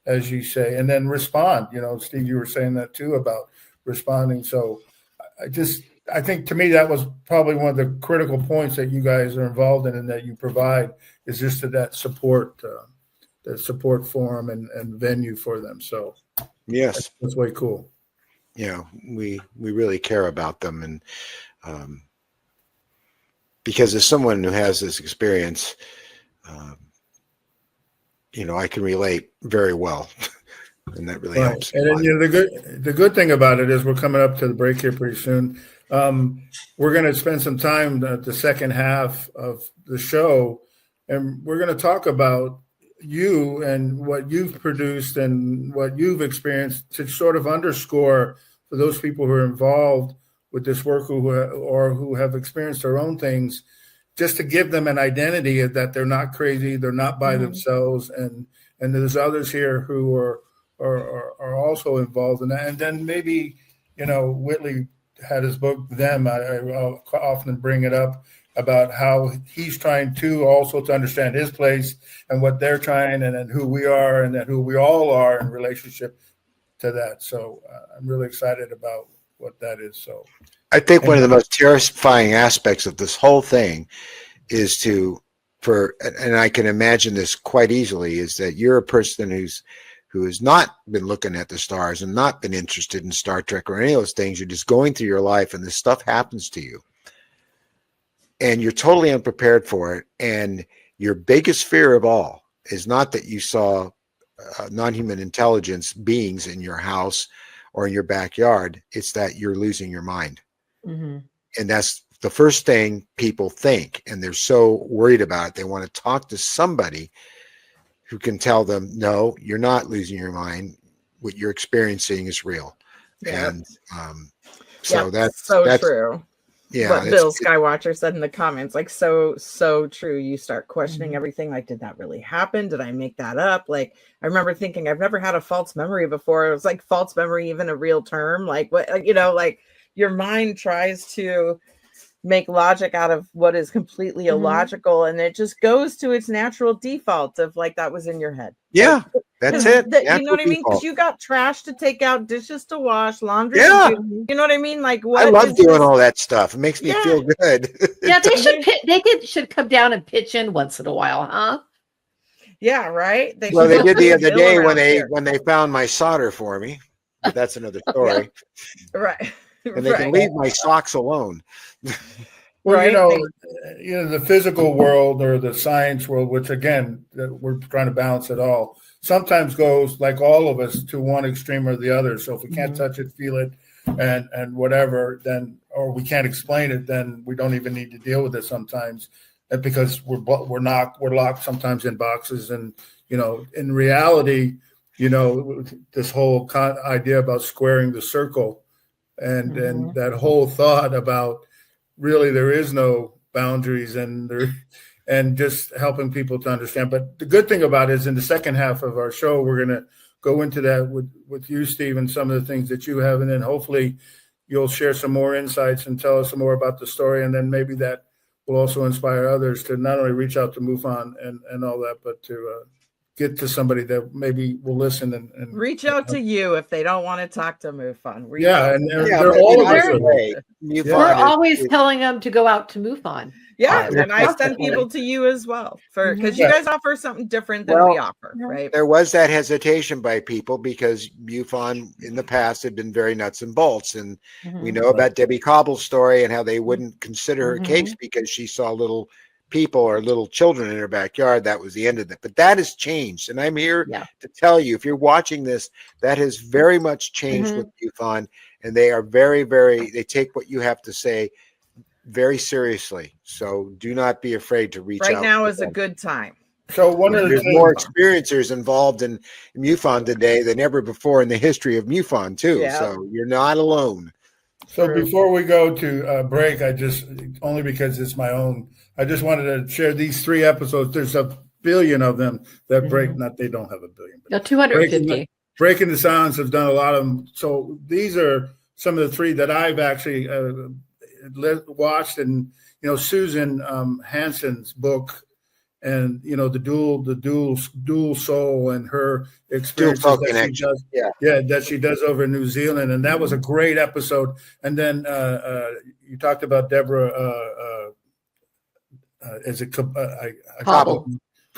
as you say, and then respond. You know, Steve, you were saying that too about responding. So I think to me, that was probably one of the critical points that you guys are involved in and that you provide, is just that support forum and venue for them. So yes, that's way cool. Yeah, we really care about them. And because as someone who has this experience, you know, I can relate very well, and that really helps. And then, you know, the good thing about it is we're coming up to the break here pretty soon. We're going to spend some time at the second half of the show, and we're going to talk about you and what you've produced and what you've experienced to sort of underscore for those people who are involved with this work who have experienced their own things, just to give them an identity that they're not crazy, they're not by themselves, and there's others here who are also involved in that. And then maybe, you know, Whitley had his book, Them. I'll often bring it up about how he's trying to also to understand his place and what they're trying, and then who we are and then who we all are in relationship to that. So I'm really excited about what that is. So I think one of the most terrifying aspects of this whole thing is and I can imagine this quite easily, is that you're a person who has not been looking at the stars and not been interested in Star Trek or any of those things. You're just going through your life and this stuff happens to you. And you're totally unprepared for it. And your biggest fear of all is not that you saw non-human intelligence beings in your house or in your backyard. It's that you're losing your mind. Mm-hmm. And that's the first thing people think. And they're so worried about it. They want to talk to somebody who can tell them, no, you're not losing your mind. What you're experiencing is real. Yep. And that's true. Yeah, what Bill Skywatcher said in the comments, like so true. You start questioning everything. Like, did that really happen? Did I make that up? Like, I remember thinking, I've never had a false memory before. It was like, false memory even a real term? Like, what, you know, like your mind tries to make logic out of what is completely illogical, and it just goes to its natural default of like, that was in your head. Yeah, like, that's it. You know what I mean? Because you got trash to take out, dishes to wash, laundry to do. You know what I mean? Like, what? I love doing all that stuff. It makes me feel good. Yeah, they should come down and pitch in once in a while, huh? Yeah, right. They did the other day when they found my solder for me. But that's another story. Right. And they can leave my socks alone. Well, right. You know, the physical world or the science world, which again, we're trying to balance it all, sometimes goes, like all of us, to one extreme or the other. So if we can't touch it, feel it, and whatever, then, or we can't explain it, then we don't even need to deal with it sometimes, because we're locked sometimes in boxes. And, you know, in reality, you know, this whole idea about squaring the circle, and that whole thought about really there is no boundaries and just helping people to understand. But the good thing about it is in the second half of our show, we're going to go into that with you, Steve, and some of the things that you have. And then hopefully, you'll share some more insights and tell us some more about the story. And then maybe that will also inspire others to not only reach out to MUFON and all that, but to get to somebody that maybe will listen and reach out to you if they don't want to talk to MUFON. They're all We're always telling them to go out to MUFON. Yeah, and I send people to you as well because you guys offer something different than we offer, right? There was that hesitation by people because MUFON in the past had been very nuts and bolts, and we know about Debbie Cobble's story and how they wouldn't consider her case because she saw little people or little children in her backyard. That was the end of it. But that has changed, and I'm here to tell you, if you're watching this, that has very much changed with MUFON, and they are very, very. They take what you have to say very seriously. So do not be afraid to reach out. Right now is a good time. So there's more experiencers involved in MUFON today than ever before in the history of MUFON too. So you're not alone. So before we go to break, I just, only because it's my own, I just wanted to share these 3 episodes. There's a billion of them that break, not they don't have a billion. No, 250. Breaking the Silence have done a lot of them. So these are some of the 3 that I've actually watched. And, Susan Hansen's book, and the dual soul and her experiences that she does over in New Zealand, and that was a great episode. And then you talked about Deborah Cobble.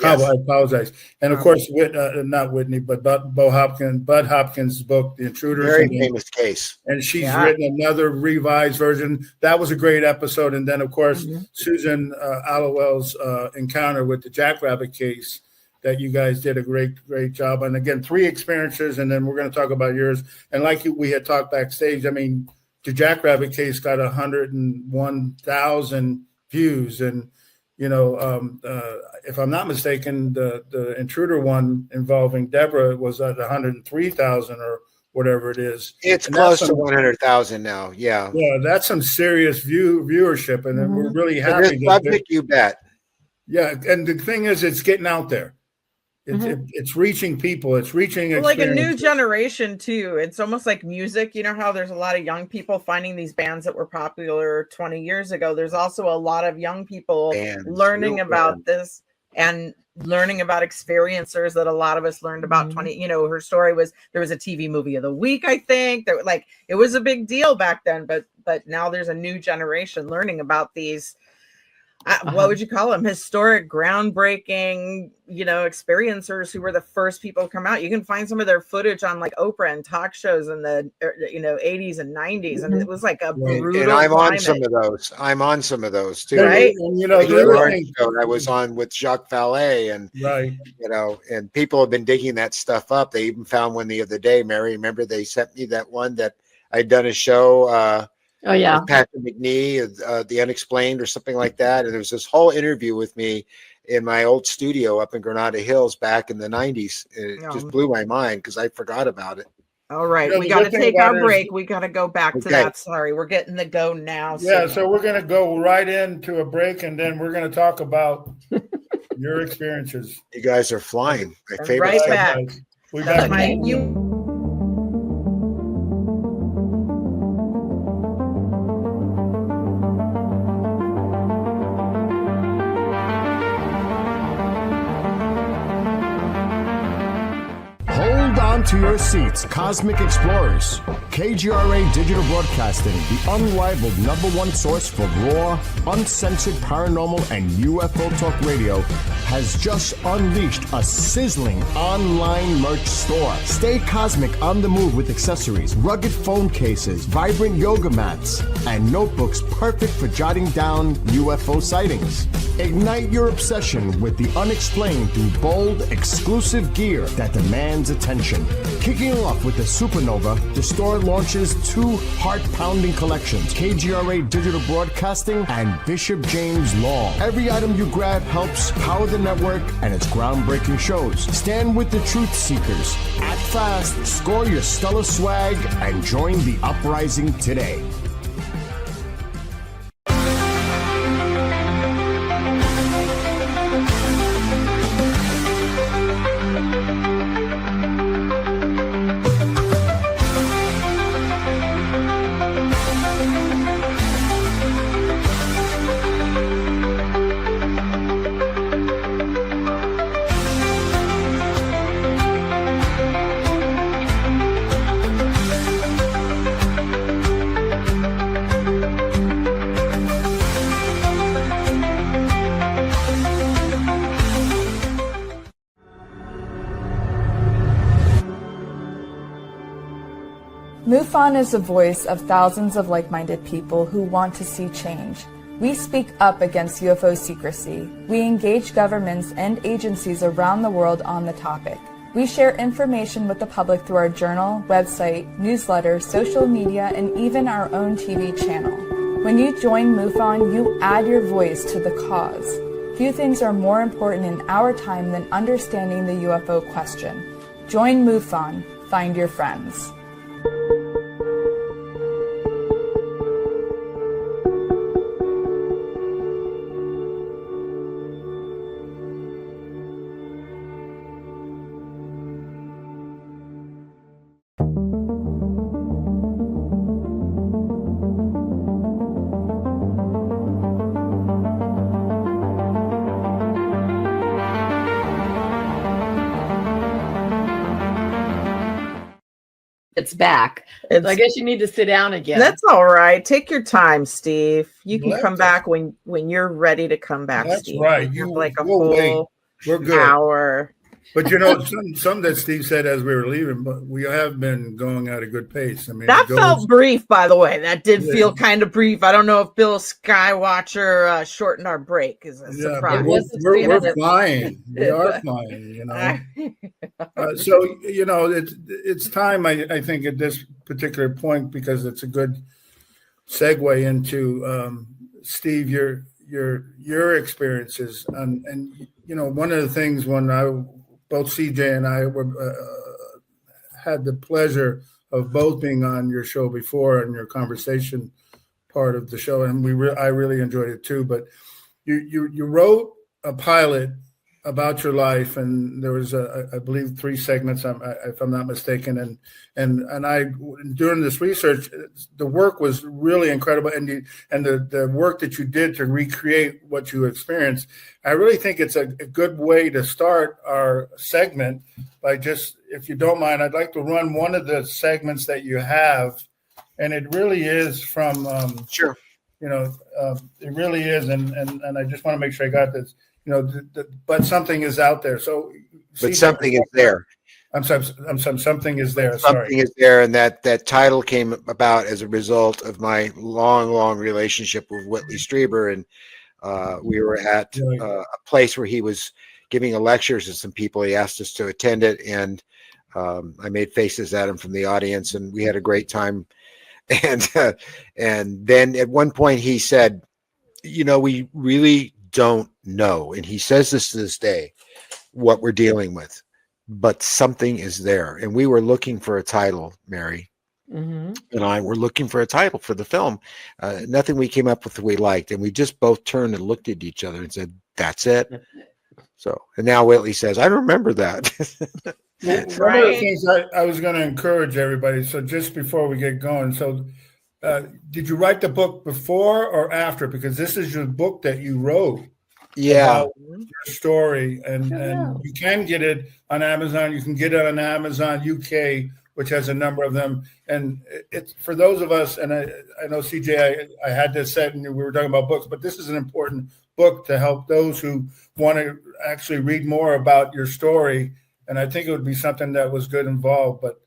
I apologize. And of course, not Whitney, but Bud Hopkins' book, The Intruders. Very famous case. And she's written another revised version. That was a great episode. And then, of course, Susan Allowell's encounter with the Jackrabbit case that you guys did a great job. And again, 3 experiences, and then we're going to talk about yours. And like we had talked backstage, I mean, the Jackrabbit case got 101,000 views, and if I'm not mistaken, the Intruder one involving Deborah was at 103,000 or whatever it is. It's close to 100,000 now. Yeah. Yeah, that's some serious viewership, and we're really happy. You bet. Yeah, and the thing is, it's getting out there. It's reaching people. It's reaching like a new generation too. It's almost like music. You know how there's a lot of young people finding these bands that were popular 20 years ago. There's also a lot of young people learning about this and learning about experiencers that a lot of us learned about 20. Her story was, there was a TV movie of the week, I think, that it was a big deal back then, but now there's a new generation learning about these what would you call them? Historic, groundbreaking, experiencers who were the first people to come out. You can find some of their footage on like Oprah and talk shows in the 80s and 90s, and it was like a brutal. And I'm on some of those. I'm on some of those too. Right. And, I was on with Jacques Vallée, and and people have been digging that stuff up. They even found one the other day. Mary, remember they sent me that one that I'd done a show. With Patrick McNee, The Unexplained or something like that. And there was this whole interview with me in my old studio up in Granada Hills back in the 90s. It just blew my mind because I forgot about it. All right. We got to take our break. We got to go back to that. Sorry. We're getting the go now. So we're going to go right into a break, and then we're going to talk about your experiences. You guys are flying. My favorite right back. We're back. To your seats, Cosmic Explorers. KGRA Digital Broadcasting, the unrivaled #1 source for raw, uncensored paranormal and UFO talk radio, has just unleashed a sizzling online merch store. Stay cosmic on the move with accessories, rugged phone cases, vibrant yoga mats, and notebooks perfect for jotting down UFO sightings. Ignite your obsession with the unexplained through bold, exclusive gear that demands attention. Kicking off with the Supernova, the store launches 2 heart-pounding collections, KGRA Digital Broadcasting and Bishop James Law. Every item you grab helps power the network and its groundbreaking shows. Stand with the truth seekers. Act fast, score your stellar swag, and join the uprising today. MUFON is the voice of thousands of like-minded people who want to see change. We speak up against UFO secrecy. We engage governments and agencies around the world on the topic. We share information with the public through our journal, website, newsletter, social media, and even our own TV channel. When you join MUFON, you add your voice to the cause. Few things are more important in our time than understanding the UFO question. Join MUFON. Find your friends. It's back. So I guess you need to sit down again. That's all right. Take your time, Steve. You can Let come us- back when you're ready to come back. That's Steve. right. We have You- like a we'll wait. full We're good. hour. But you know, some that Steve said as we were leaving, but we have been going at a good pace. I mean, That it goes- felt brief, by the way. That did Yeah. feel kind of brief. I don't know if Bill Skywatcher shortened our break. Is a Yeah, surprise. but we're flying. We are flying, you know. So you know, it's time. I think at this particular point, because it's a good segue into Steve, your experiences, and you know, one of the things when both CJ and I were had the pleasure of both being on your show before and your conversation part of the show, and I really enjoyed it too. But you wrote a pilot about your life, and there was I believe 3 segments, if I'm not mistaken, and I during this research, the work was really incredible, and the work that you did to recreate what you experienced. I really think it's a good way to start our segment by just, if you don't mind, I'd like to run one of the segments that you have, and it really is from sure. You know, it really is, and I just want to make sure I got this. You know, but something is out there. So, But something is there. I'm sorry. Something is there. Something is there, and that title came about as a result of my long relationship with Whitley Strieber, and we were at a place where he was giving a lecture to some people. He asked us to attend it, and I made faces at him from the audience, and we had a great time. And then at one point he said, "You know, we really don't know," and he says this to this day, what we're dealing with, but something is there. And we were looking for a title, Mary and I were looking for a title for the film. Nothing we came up with we liked, and we just both turned and looked at each other and said, "That's it." So, and now Whitley says, "I remember that." One of the things I was going to encourage everybody. So just before we get going, so did you write the book before or after? Because this is your book that you wrote. Yeah. About your story, and you can get it on Amazon. You can get it on Amazon UK, which has a number of them. And it's for those of us, and I know CJ, I had this set, and we were talking about books, but this is an important book to help those who want to actually read more about your story. And I think it would be something that was good involved. But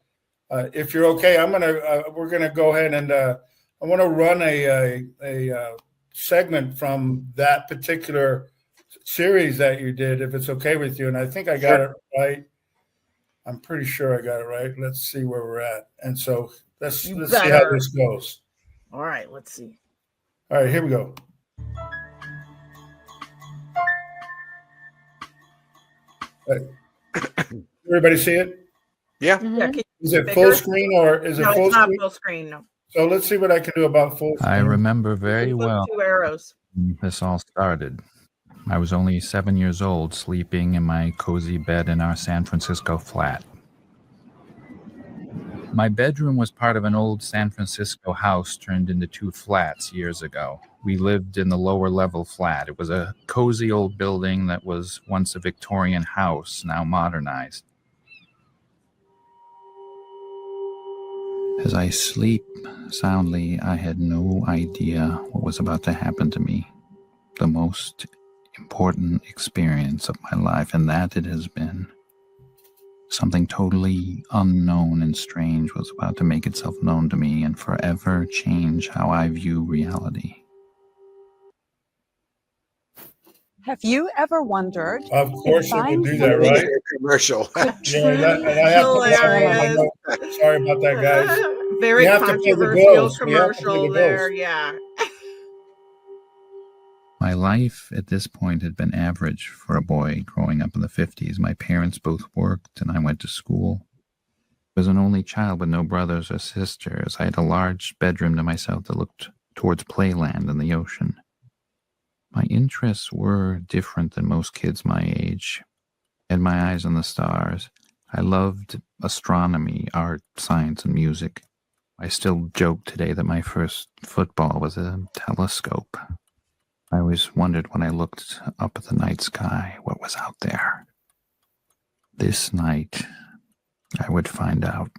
if you're okay, we're gonna go ahead and I want to run a segment from that particular series that you did, if it's okay with you. And I think I got it right. I'm pretty sure I got it right. Let's see where we're at. And so let's see how this goes. All right, let's see. All right, here we go. Everybody see it? Yeah. Yeah, Is it full screen or is it no, full it's not screen? full screen. No. So let's see what I can do about full screen. I remember very well Two arrows. when this all started. I was only 7 years old, sleeping in my cozy bed in our San Francisco flat. My bedroom was part of an old San Francisco house turned into 2 flats years ago. We lived in the lower level flat. It was a cozy old building that was once a Victorian house, now modernized. As I sleep soundly, I had no idea what was about to happen to me. The most important experience of my life, and that it has been. Something totally unknown and strange was about to make itself known to me and forever change how I view reality. Have you ever wondered Of course it would do that, They right? say a commercial. Yeah, and I have to Hilarious. sorry about that, guys. Very We have to pay the controversial bills. We have to pay commercial the there. bills. Yeah. My life at this point had been average for a boy growing up in the 50s. My parents both worked and I went to school. I was an only child with no brothers or sisters. I had a large bedroom to myself that looked towards playland and the ocean. My interests were different than most kids my age. I had my eyes on the stars. I loved astronomy, art, science, and music. I still joke today that my first football was a telescope. I always wondered when I looked up at the night sky what was out there. This night, I would find out.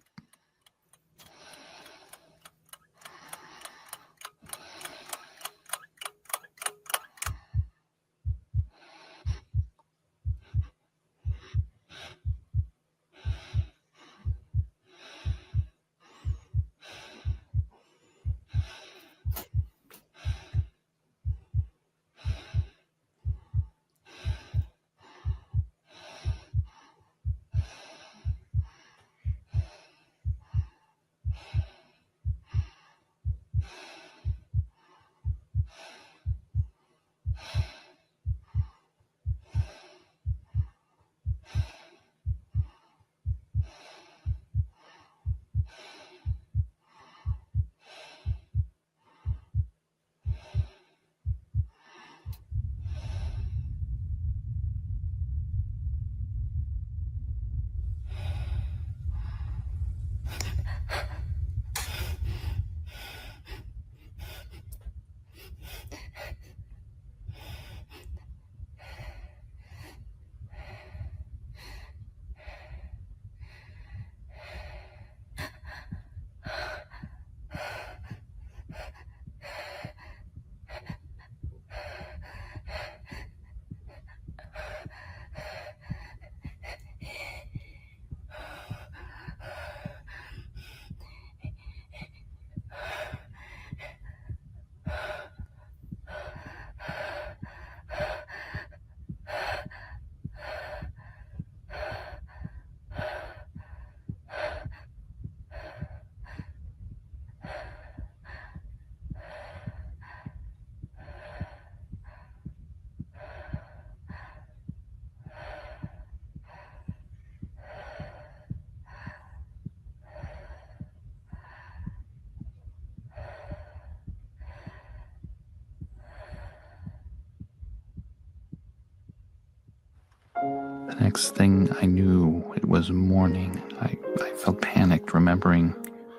The next thing I knew, it was morning. I felt panicked, remembering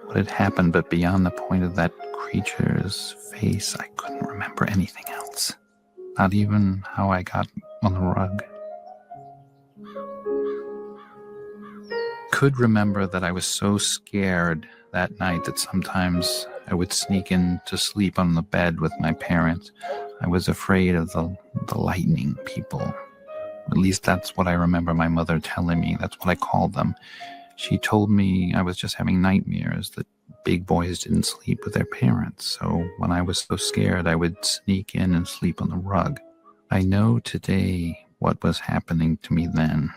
what had happened, but beyond the point of that creature's face, I couldn't remember anything else. Not even how I got on the rug. Could remember that I was so scared that night that sometimes I would sneak in to sleep on the bed with my parents. I was afraid of the lightning people. At least that's what I remember my mother telling me. That's what I called them. She told me I was just having nightmares, that big boys didn't sleep with their parents. So when I was so scared, I would sneak in and sleep on the rug. I know today what was happening to me then,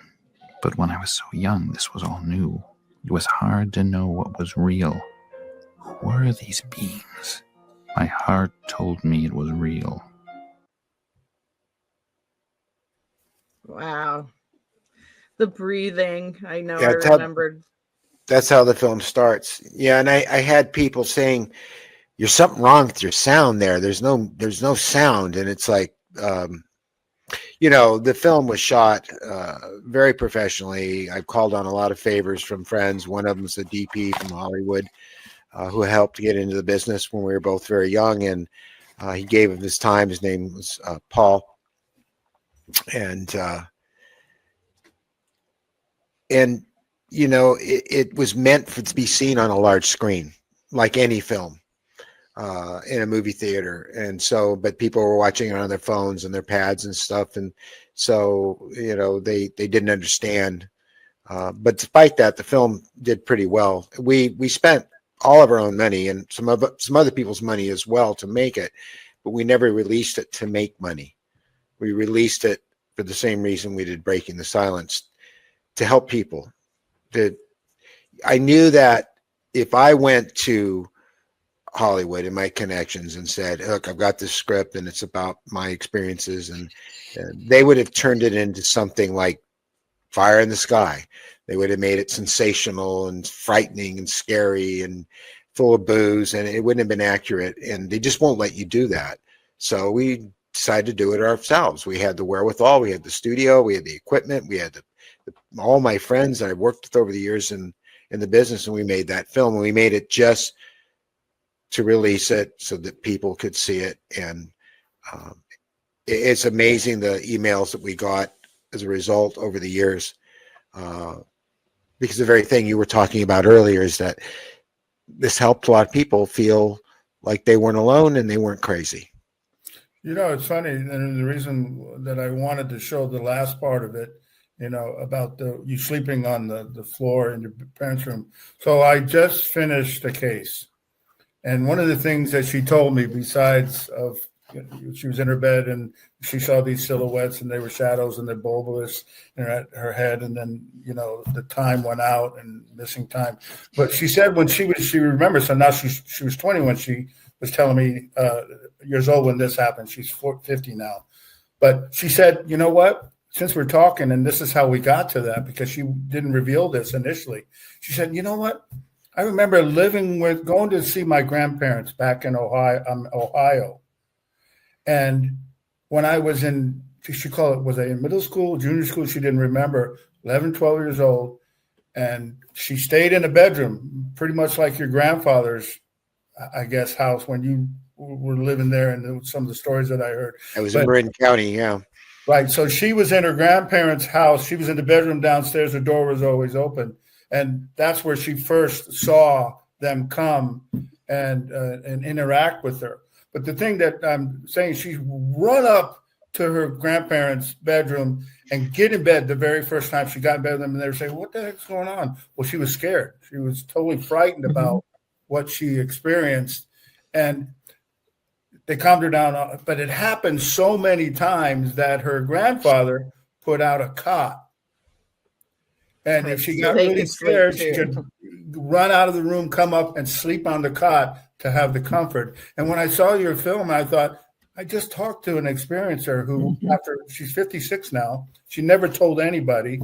but when I was so young, this was all new. It was hard to know what was real. Who were these beings? My heart told me it was real. Wow. The breathing. I know. Yeah, I remembered. That's how the film starts. Yeah, and I had people saying, "There's something wrong with your sound there. There's no sound," and it's like, the film was shot very professionally. I've called on a lot of favors from friends. One of them is a DP from Hollywood who helped get into the business when we were both very young, and he gave him his time. His name was Paul, and it was meant to be seen on a large screen, like any film in a movie theater. And so, but people were watching it on their phones and their pads and stuff. And so, they didn't understand But despite that, the film did pretty well. We spent all of our own money and some other people's money as well to make it, but we never released it to make money. We released it for the same reason we did Breaking the Silence, to help people. I knew that if I went to Hollywood and my connections and said, look, I've got this script and it's about my experiences, and they would have turned it into something like Fire in the Sky. They would have made it sensational and frightening and scary and full of booze, and it wouldn't have been accurate, and they just won't let you do that. So we decided to do it ourselves. We had the wherewithal, we had the studio, we had the equipment, we had all my friends that I've worked with over the years in the business, and we made that film, and we made it just to release it so that people could see it. And it's amazing the emails that we got as a result over the years, because the very thing you were talking about earlier is that this helped a lot of people feel like they weren't alone and they weren't crazy. You know, it's funny, and the reason that I wanted to show the last part of it, you know, about you sleeping on the floor in your parents' room. So I just finished a case, and one of the things that she told me, besides of, you know, she was in her bed and she saw these silhouettes and they were shadows and they're bulbous at her head, and then, you know, the time went out and missing time. But she said when she remembers, so now she was 20 when she was telling me years old when this happened. She's 50 now. But she said, you know what? Since we're talking, and this is how we got to that, because she didn't reveal this initially. She said, you know what? I remember going to see my grandparents back in Ohio. And when I was in, she called it, was I in middle school, junior school? She didn't remember, 11, 12 years old. And she stayed in a bedroom, pretty much like your grandfather's, I guess, house when you were living there, and some of the stories that I heard. I was in Marin County, yeah. Right. So she was in her grandparents' house. She was in the bedroom downstairs. The door was always open. And that's where she first saw them come and interact with her. But the thing that I'm saying, she run up to her grandparents' bedroom and get in bed the very first time she got in bed with them. And they were saying, what the heck's going on? Well, she was scared. She was totally frightened about what she experienced. And they calmed her down, but it happened so many times that her grandfather put out a cot. And if she got really scared, she could run out of the room, come up and sleep on the cot to have the comfort. And when I saw your film, I thought, I just talked to an experiencer who, after she's 56 now, she never told anybody,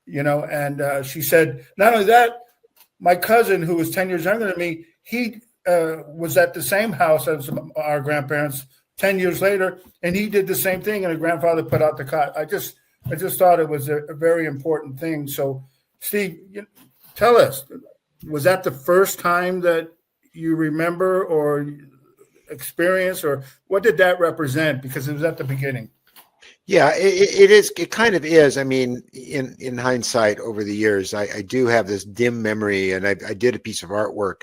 you know, and she said, not only that, my cousin, who was 10 years younger than me, he was at the same house as our grandparents 10 years later, and he did the same thing, and her grandfather put out the cot. I just thought it was a very important thing. So, Steve, tell us, was that the first time that you remember or experience, or what did that represent? Because it was at the beginning. Yeah, it is. It kind of is. I mean, in hindsight, over the years, I do have this dim memory, and I did a piece of artwork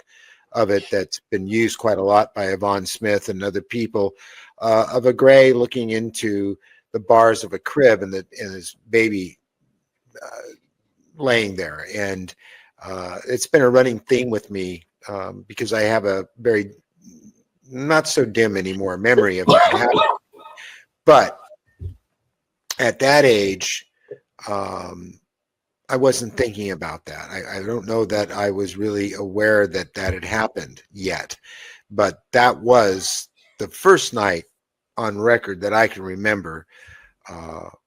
of it that's been used quite a lot by Yvonne Smith and other people, of a gray looking into the bars of a crib and his baby laying there. And it's been a running theme with me because I have a very not so dim anymore memory of it happening. But at that age, I wasn't thinking about that. I don't know that I was really aware that had happened yet, but that was the first night on record that I can remember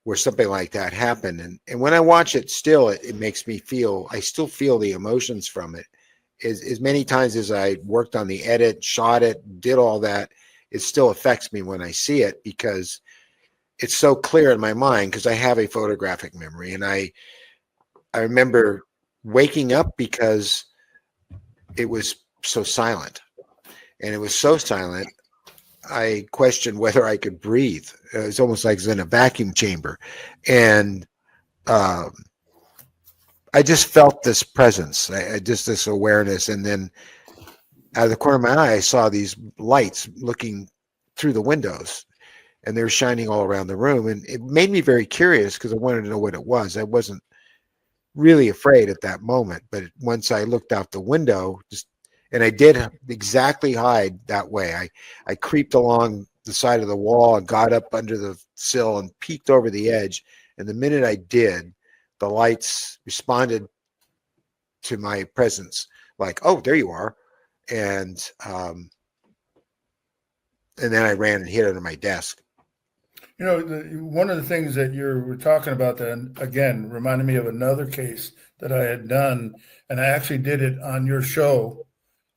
where something like that happened. And when I watch it still, it makes me feel, I still feel the emotions from it. As many times as I worked on the edit, shot it, did all that, it still affects me when I see it because it's so clear in my mind, because I have a photographic memory. And I remember waking up because it was so silent. And it was so silent, I questioned whether I could breathe. It was almost like I was in a vacuum chamber. And I just felt this presence, just this awareness. And then out of the corner of my eye, I saw these lights looking through the windows, and they were shining all around the room. And it made me very curious because I wanted to know what it was. I wasn't really afraid at that moment. But once I looked out the window, and I did exactly hide that way. I creeped along the side of the wall and got up under the sill and peeked over the edge. And the minute I did, the lights responded to my presence, like, "Oh, there you are," and then I ran and hid under my desk. You know, one of the things that you were talking about then, again, reminded me of another case that I had done, and I actually did it on your show,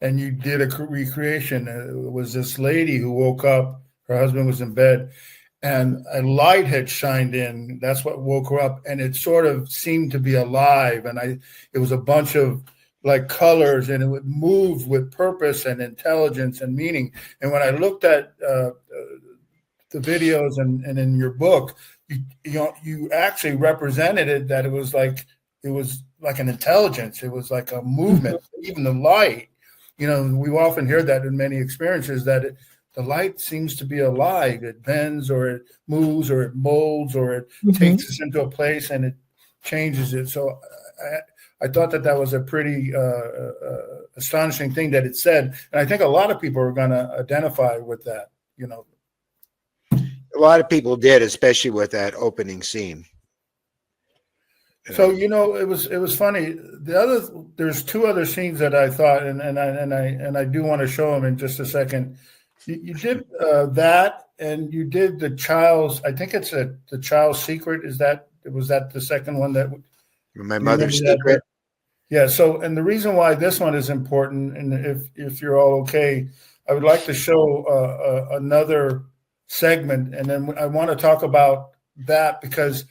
and you did a recreation. It was this lady who woke up, her husband was in bed, and a light had shined in. That's what woke her up, and it sort of seemed to be alive, and it was a bunch of like colors, and it would move with purpose and intelligence and meaning. And when I looked at the videos and in your book, you actually represented it, that it was like an intelligence. It was like a movement. Even the light, you know, we often hear that in many experiences, that the light seems to be alive. It bends, or it moves, or it molds, or it takes us into a place and it changes it. So I thought that was a pretty astonishing thing that it said. And I think a lot of people are going to identify with that, you know. A lot of people did, especially with that opening scene. So, you know, it was funny. There's two other scenes that I thought, and I do want to show them in just a second. You did that, and you did the child's. I think it's the child's secret. Was that the second one that? My mother's secret. Yeah. So, and the reason why this one is important, and if you're all okay, I would like to show another segment, and then I want to talk about that, because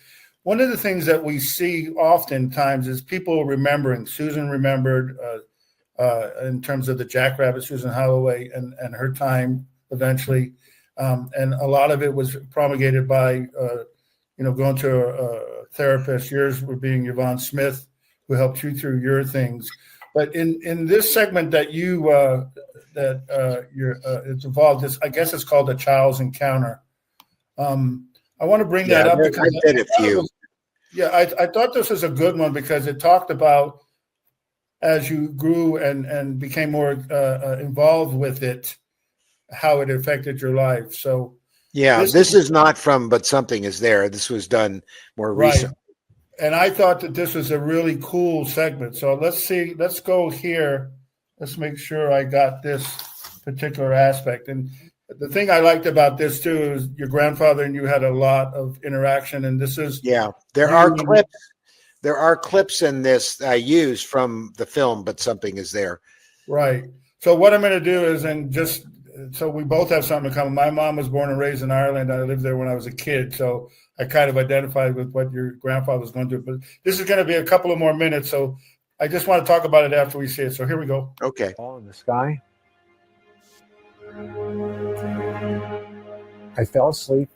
one of the things that we see oftentimes is people remembering. Susan remembered in terms of the Jackrabbit, Susan Holloway, and her time eventually, and a lot of it was promulgated by going to a therapist. Yours were being Yvonne Smith, who helped you through your things. But in this segment that it's involved, I guess it's called A Child's Encounter. I want to bring that up because I did a few. I thought this was a good one, because it talked about, as you grew and became more involved with it, how it affected your life. So this is not from But Something Is There. This was done more recently. And I thought that this was a really cool segment. So let's go here. Let's make sure I got this particular aspect. And the thing I liked about this too is your grandfather and you had a lot of interaction. And this is there are clips. There are clips in this I used from the film, But Something Is There. Right. So what I'm going to do is, so we both have something in common. My mom was born and raised in Ireland. I lived there when I was a kid. So I kind of identified with what your grandfather was going through. But this is going to be a couple of more minutes. So I just want to talk about it after we see it. So here we go. Okay. All in the sky. I fell asleep.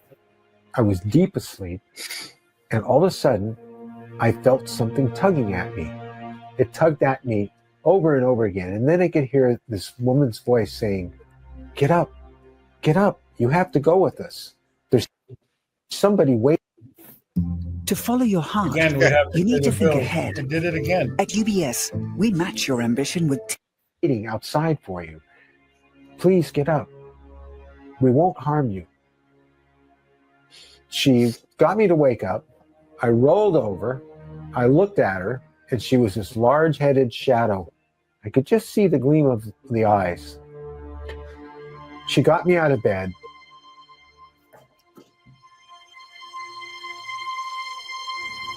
I was deep asleep. And all of a sudden, I felt something tugging at me. It tugged at me over and over again. And then I could hear this woman's voice saying, "Get up, get up. You have to go with us. There's somebody waiting." To follow your heart, you need to think ahead. You did it again. At UBS, we match your ambition with waiting outside for you. Please get up. We won't harm you. She got me to wake up. I rolled over. I looked at her, and she was this large-headed shadow. I could just see the gleam of the eyes. She got me out of bed.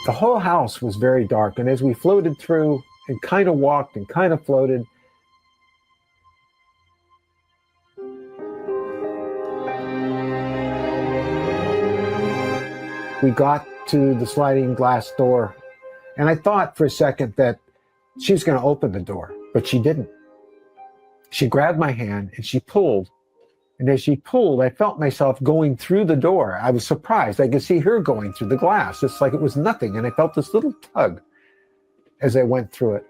The whole house was very dark, and as we floated through and kind of walked and kind of floated, we got to the sliding glass door, and I thought for a second that she was going to open the door, but she didn't. She grabbed my hand and she pulled. And as she pulled, I felt myself going through the door. I was surprised. I could see her going through the glass. It's like it was nothing. And I felt this little tug as I went through it.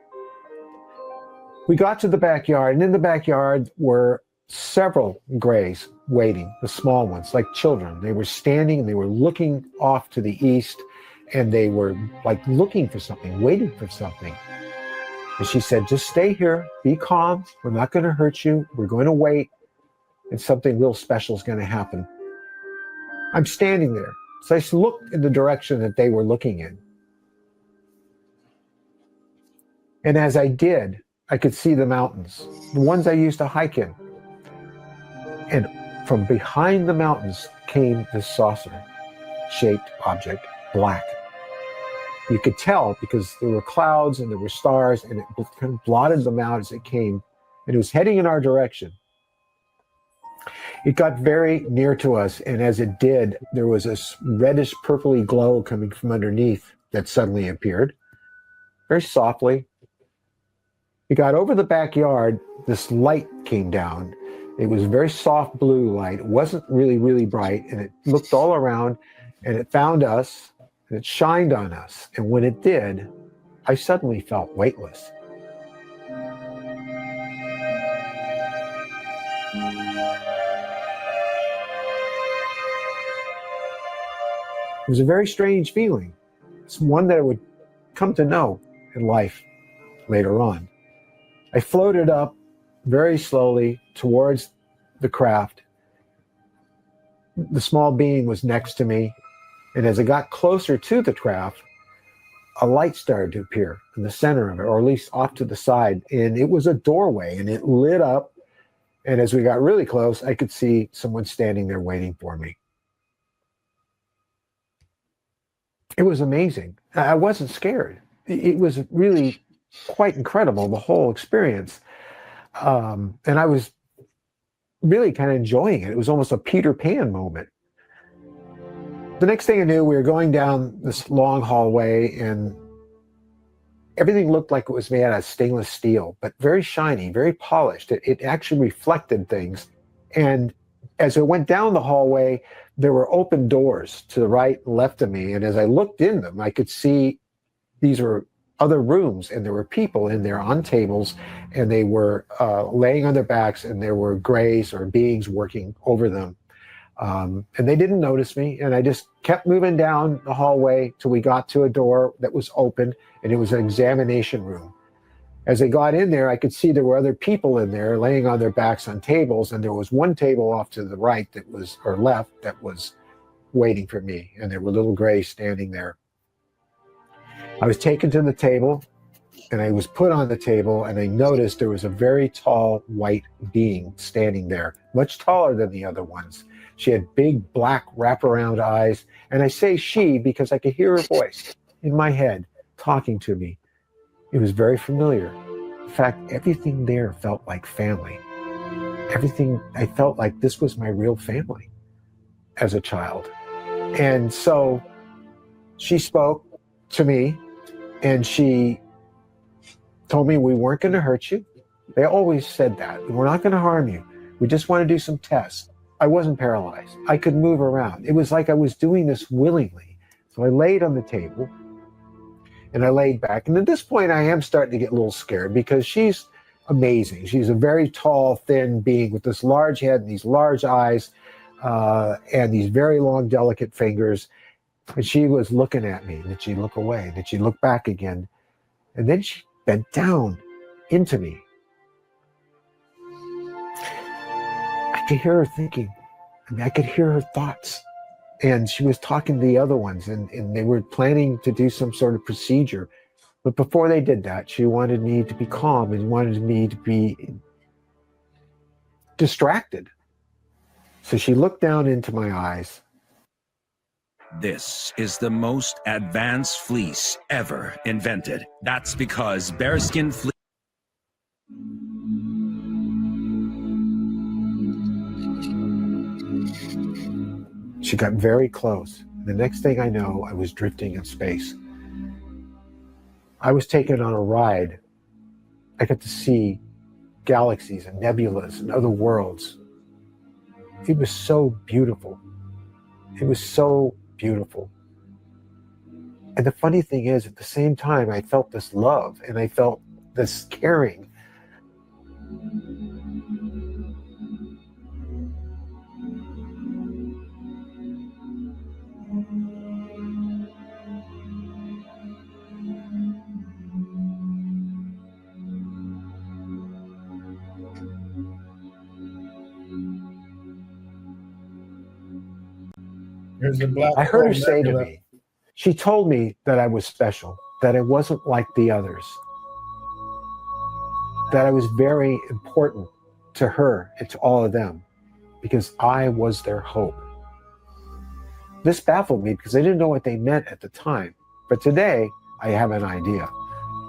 We got to the backyard, and in the backyard were several grays waiting, the small ones, like children. They were standing and they were looking off to the east. and they were like looking for something, waiting for something. And she said, just stay here, be calm. We're not going to hurt you. We're going to wait, and something real special is going to happen. I'm standing there. So I looked in the direction that they were looking in. And as I did, I could see the mountains, the ones I used to hike in. And from behind the mountains came this saucer-shaped object, black. You could tell because there were clouds and there were stars, and it kind of blotted them out as it came, and it was heading in our direction. It got very near to us, and as it did, there was this reddish purpley glow coming from underneath that suddenly appeared, very softly. It got over the backyard, this light came down. It was very soft blue light. It wasn't really, really bright, and it looked all around, and it found us, and it shined on us. And when it did, I suddenly felt weightless. It was a very strange feeling. It's one that I would come to know in life later on. I floated up very slowly towards the craft. The small being was next to me, and as I got closer to the craft, a light started to appear in the center of it, or at least off to the side, and it was a doorway, and it lit up, and as we got really close, I could see someone standing there waiting for me. It was amazing. I wasn't scared. It was really quite incredible, the whole experience. And I was really kind of enjoying it. It was almost a Peter Pan moment. The next thing I knew, we were going down this long hallway, and everything looked like it was made out of stainless steel, but very shiny, very polished. It actually reflected things. And as I went down the hallway, there were open doors to the right and left of me. And as I looked in them, I could see these were other rooms, and there were people in there on tables, and they were laying on their backs, and there were grays or beings working over them. And they didn't notice me, and I just kept moving down the hallway till we got to a door that was open, and it was an examination room. As I got in there, I could see there were other people in there laying on their backs on tables, and there was one table off to the right that was, or left, that was waiting for me, and there were little grays standing there. I was taken to the table, and I was put on the table, and I noticed there was a very tall white being standing there, much taller than the other ones. She had big black wraparound eyes, and I say she because I could hear her voice in my head talking to me. It was very familiar. In fact, everything there felt like family. Everything, I felt like this was my real family as a child. And so she spoke to me, and she told me we weren't going to hurt you. They always said that. We're not going to harm you. We just want to do some tests. I wasn't paralyzed. I could move around. It was like I was doing this willingly. So I laid on the table, and I laid back. And at this point, I am starting to get a little scared because she's amazing. She's a very tall, thin being with this large head and these large eyes and these very long, delicate fingers. And she was looking at me. And then she'd look away. And then she'd look back again. And then she bent down into me. I could hear her thinking. I mean, I could hear her thoughts. And she was talking to the other ones, and they were planning to do some sort of procedure. But before they did that, she wanted me to be calm and wanted me to be distracted. So she looked down into my eyes. This is the most advanced fleece ever invented. That's because bearskin fleece. She got very close. The next thing I know, I was drifting in space. I was taken on a ride. I got to see galaxies and nebulas and other worlds. It was so beautiful. It was so beautiful. And the funny thing is, at the same time, I felt this love and I felt this caring. There's the black I heard her hole say to nebula. me, she told me that I was special, that I wasn't like the others, that I was very important to her and to all of them because I was their hope. This baffled me because I didn't know what they meant at the time. But today, I have an idea.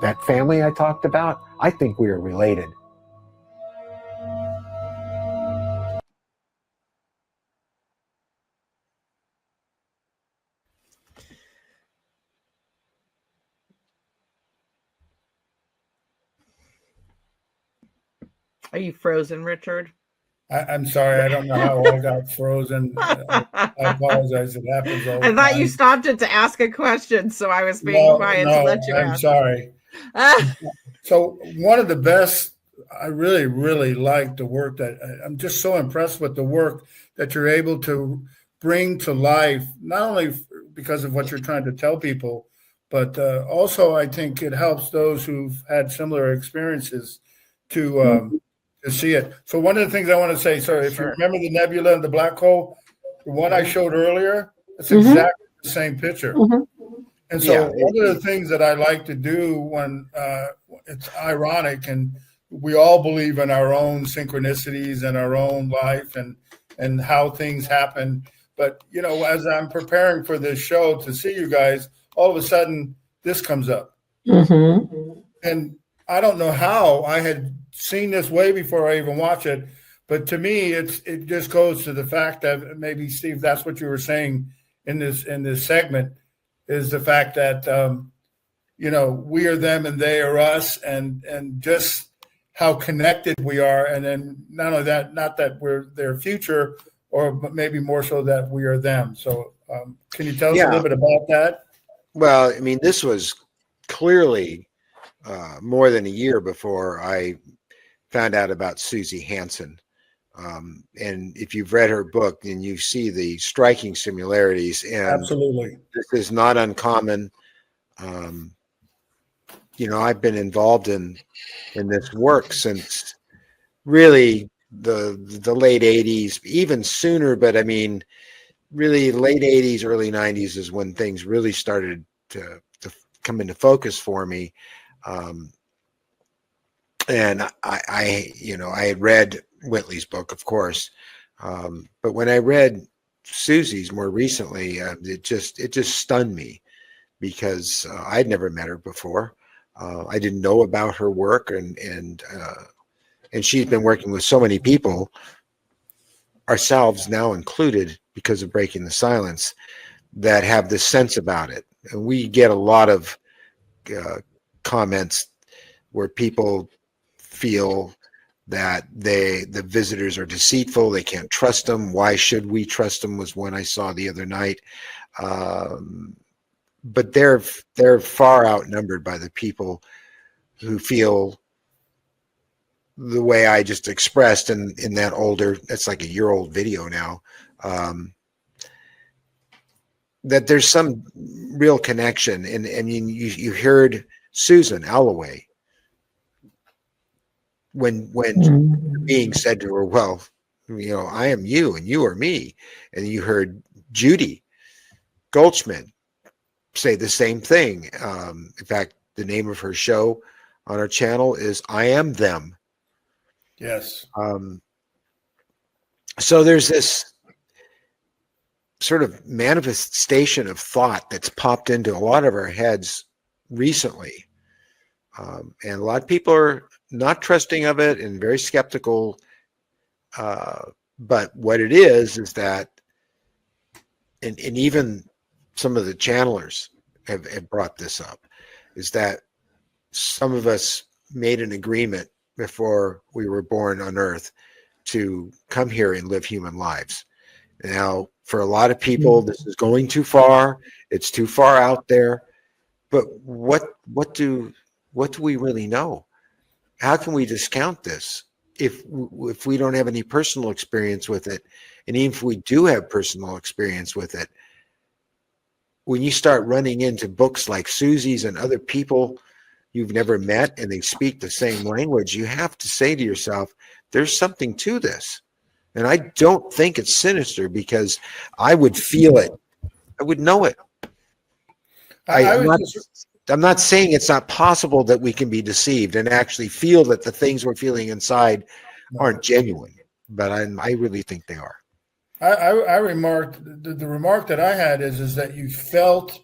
That family I talked about, I think we are related. Are you frozen, Richard? I'm sorry. I don't know how I got frozen. I apologize. It happens all the time. I thought you stopped it to ask a question, so I was being quiet to let you I'm ask. sorry. So one of the best, I really, really like the work that I'm just so impressed with the work that you're able to bring to life, not only because of what you're trying to tell people, but also I think it helps those who've had similar experiences to see it. So one of the things I want to say, sorry, if you remember the nebula and the black hole, the one I showed earlier, it's exactly the same picture. And so one of the things that I like to do when it's ironic, and we all believe in our own synchronicities and our own life and how things happen. But, you know, as I'm preparing for this show to see you guys, all of a sudden this comes up. And I don't know how I had seen this way before I even watch it. But to me, it just goes to the fact that maybe, Steve, that's what you were saying in this segment, is the fact that, you know, we are them and they are us, and just how connected we are. And then not only that, not that we're their future, or maybe more so that we are them. So can you tell us a little bit about that? Well, I mean, this was clearly more than a year before I found out about Susie Hansen. And if you've read her book, then you see the striking similarities. And absolutely, this is not uncommon. You know, I've been involved in this work since really the late 80s, even sooner. But I mean, really late 80s, early 90s is when things really started to come into focus for me. And I had read Whitley's book, of course, but when I read Susie's more recently, it just stunned me, because I'd never met her before. I didn't know about her work, and she's been working with so many people, ourselves now included, because of Breaking the Silence, that have this sense about it. And we get a lot of comments where people feel that the visitors are deceitful, they can't trust them. Why should we trust them, was one I saw the other night. But they're far outnumbered by the people who feel the way I just expressed in that older, that's like a year-old video now, that there's some real connection. And I mean, you heard Susan Alloway, when being said to her, well, you know, I am you and you are me. And you heard Judy Goldschmidt say the same thing. In fact, the name of her show on our channel is I Am Them. Yes. So there's this sort of manifestation of thought that's popped into a lot of our heads recently. And a lot of people are not trusting of it and very skeptical. But what it is that, and even some of the channelers have brought this up, is that some of us made an agreement before we were born on Earth to come here and live human lives. Now, for a lot of people, this is going too far. It's too far out there. But what do we really know? How can we discount this if we don't have any personal experience with it? And even if we do have personal experience with it, when you start running into books like Susie's and other people you've never met and they speak the same language, you have to say to yourself, there's something to this. And I don't think it's sinister, because I would feel it I would know it. I'm not saying it's not possible that we can be deceived and actually feel that the things we're feeling inside aren't genuine, but I really think they are. I remarked the remark that I had is that you felt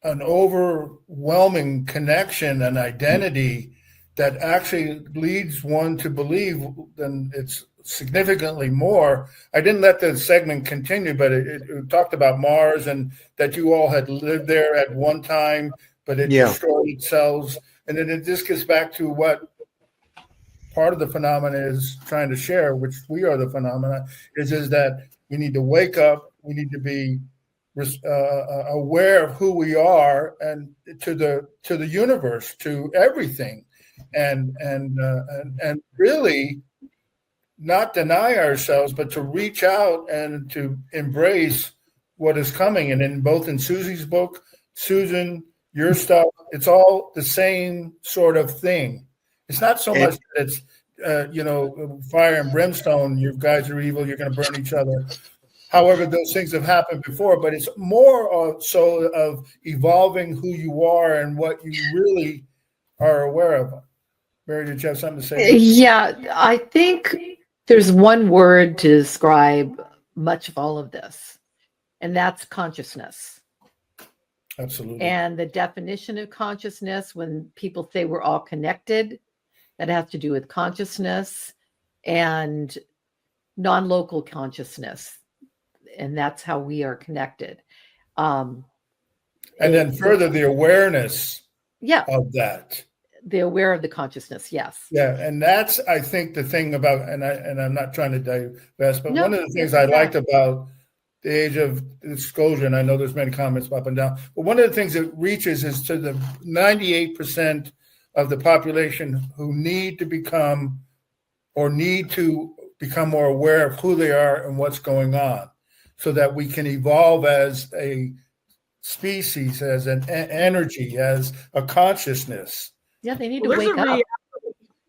an overwhelming connection and identity that actually leads one to believe then it's significantly more. I didn't let the segment continue, but it talked about Mars and that you all had lived there at one time, but it destroyed itself. And then it just gets back to what part of the phenomena is trying to share, which we are the phenomena, is that we need to wake up, we need to be aware of who we are and to the universe, to everything, and really not deny ourselves, but to reach out and to embrace what is coming. And in both in Susie's book, Susan, your stuff, it's all the same sort of thing. It's not so much that it's fire and brimstone. You guys are evil. You're going to burn each other. However, those things have happened before, but it's more so of evolving who you are and what you really are aware of. Mary, did you have something to say? Yeah, I think there's one word to describe much of all of this, and that's consciousness. Absolutely. And the definition of consciousness, when people say we're all connected, that has to do with consciousness and non-local consciousness. And that's how we are connected. And then further, the awareness of that. The aware of the consciousness, yes. Yeah, and that's, I think, the thing about, and I'm not trying to divest, but one of the things I liked about the age of disclosure, and I know there's many comments up and down, but one of the things it reaches is to the 98% of the population who need to become more aware of who they are and what's going on, so that we can evolve as a species, as an energy, as a consciousness. Yeah, they need to wake up.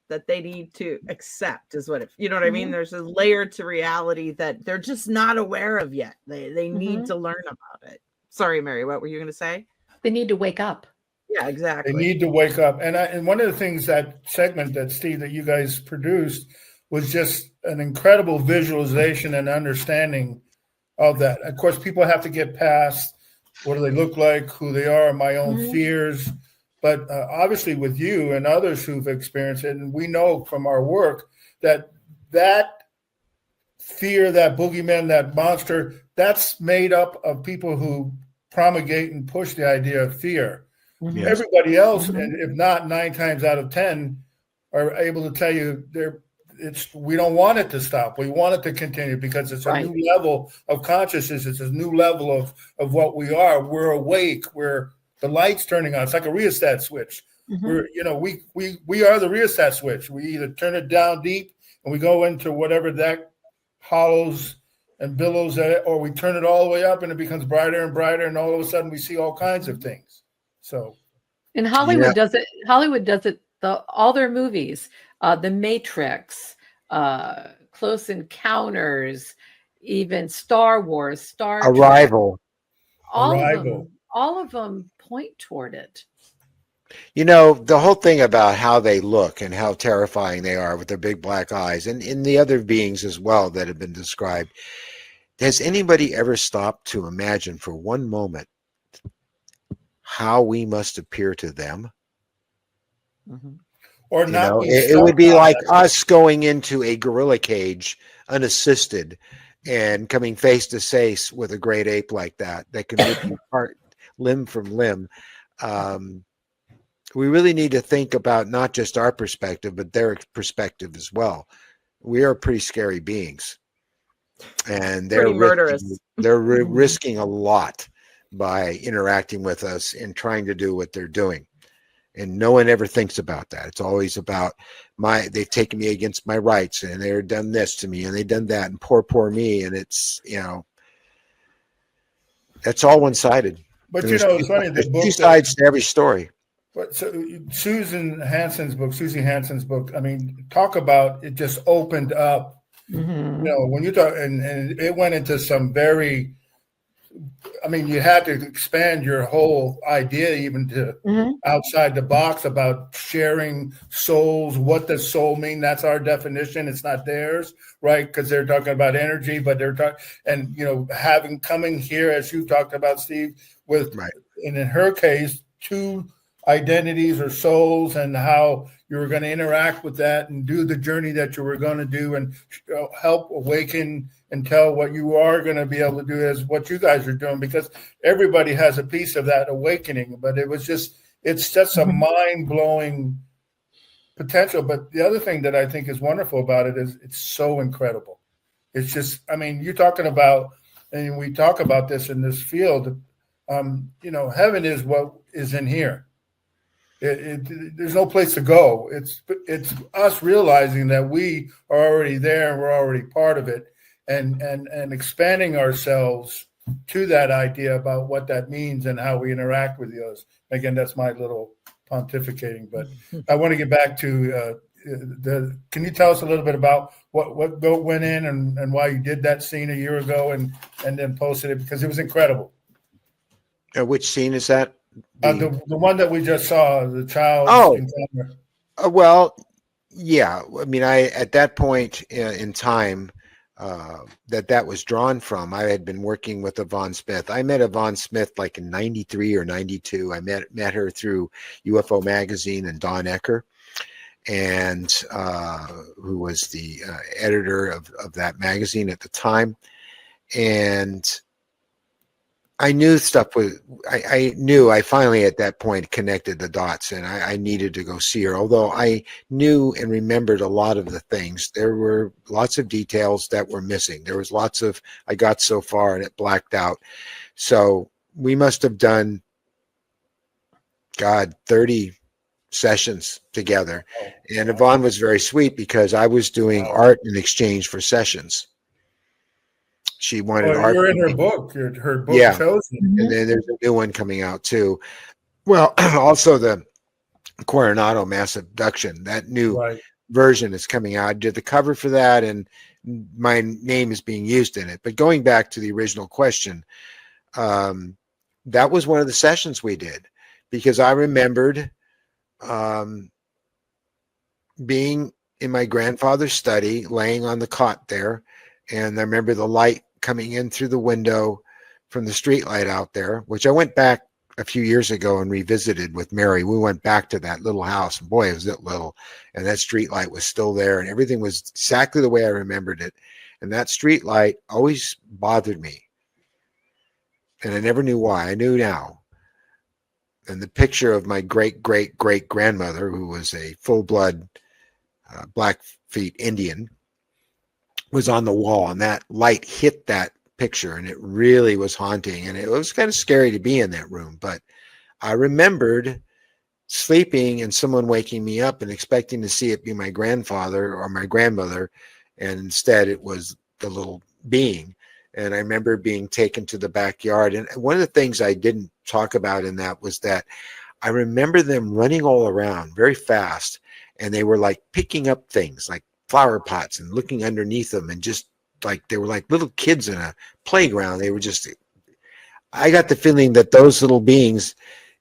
That they need to accept is what you know what I mean. There's a layer to reality that they're just not aware of yet. They need to learn about it. Sorry, Mary, what were you going to say? They need to wake up. Yeah, exactly. They need to wake up. And one of the things, that segment that Steve, that you guys produced, was just an incredible visualization and understanding of that. Of course, people have to get past what do they look like, who they are, my own fears. But obviously with you and others who've experienced it, and we know from our work that fear, that boogeyman, that monster, that's made up of people who promulgate and push the idea of fear. Yes. Everybody else, and if not 9 times out of 10, are able to tell you we don't want it to stop. We want it to continue because it's a new level of consciousness. It's a new level of what we are. We're awake. The light's turning on. It's like a rheostat switch. We're, we are the rheostat switch. We either turn it down deep and we go into whatever that hollows and billows at, or we turn it all the way up and it becomes brighter and brighter, and all of a sudden we see all kinds of things. So, and Hollywood does it. Hollywood does it. All their movies, The Matrix, Close Encounters, even Star Wars, Star Arrival. Trek, all of them point toward it. The whole thing about how they look and how terrifying they are with their big black eyes, and in the other beings as well that have been described. Has anybody ever stopped to imagine for one moment how we must appear to them? Or not? It would be like us going into a gorilla cage unassisted and coming face to face with a great ape like that can rip you apart limb from limb. We really need to think about not just our perspective, but their perspective as well. We are pretty scary beings, and they're murderous. They're risking a lot by interacting with us and trying to do what they're doing. And no one ever thinks about that. It's always about they've taken me against my rights, and they've done this to me, and they've done that, and poor me. And it's, that's all one-sided. But it's funny. There's two sides to every story. But so Susie Hansen's book, I mean, talk about it just opened up. When you talk, and it went into some very I mean, you had to expand your whole idea even to outside the box about sharing souls. What does soul mean? That's our definition. It's not theirs, right? Because they're talking about energy, but they're talking, and having coming here, as you talked about, Steve, with, and in her case, two identities or souls, and how you were going to interact with that and do the journey that you were going to do, and help awaken and tell what you are going to be able to do as what you guys are doing, because everybody has a piece of that awakening. But it's just a mind-blowing potential. But the other thing that I think is wonderful about it is it's so incredible. It's just, I mean, you're talking about, and we talk about this in this field, heaven is what is in here. There's no place to go. It's us realizing that we are already there and we're already part of it, and expanding ourselves to that idea about what that means and how we interact with the others. Again, that's my little pontificating, but I want to get back to can you tell us a little bit about what went in and why you did that scene a year ago and then posted it, because it was incredible. Which scene is that? The one that we just saw, the child. Oh, well, yeah. I mean, at that point in time that was drawn from, I had been working with Yvonne Smith. I met Yvonne Smith like in 93 or 92. I met her through UFO Magazine and Don Ecker, and who was the editor of that magazine at the time. And I knew stuff was, I finally at that point connected the dots, and I needed to go see her. Although I knew and remembered a lot of the things, there were lots of details that were missing. There was I got so far and it blacked out. So we must have done, 30 sessions together. And Yvonne was very sweet because I was doing art in exchange for sessions. She wanted art. You're in her book. Her book, yeah. Chosen. And then there's a new one coming out too. Well, also the Coronado mass abduction, that new version is coming out. I did the cover for that, and my name is being used in it. But going back to the original question, that was one of the sessions we did, because I remembered being in my grandfather's study, laying on the cot there, and I remember the light coming in through the window from the street light out there, which I went back a few years ago and revisited with Mary. We went back to that little house, and boy, was it little, and that street light was still there, and everything was exactly the way I remembered it. And that street light always bothered me, and I never knew why. I knew now. And the picture of my great grandmother, who was a full-blood Blackfeet Indian, was on the wall, and that light hit that picture, and it really was haunting, and it was kind of scary to be in that room. But I remembered sleeping and someone waking me up and expecting to see it be my grandfather or my grandmother, and instead it was the little being. And I remember being taken to the backyard, and one of the things I didn't talk about in that was that I remember them running all around very fast, and they were like picking up things like flower pots and looking underneath them, and just like they were like little kids in a playground. They were just, I got the feeling that those little beings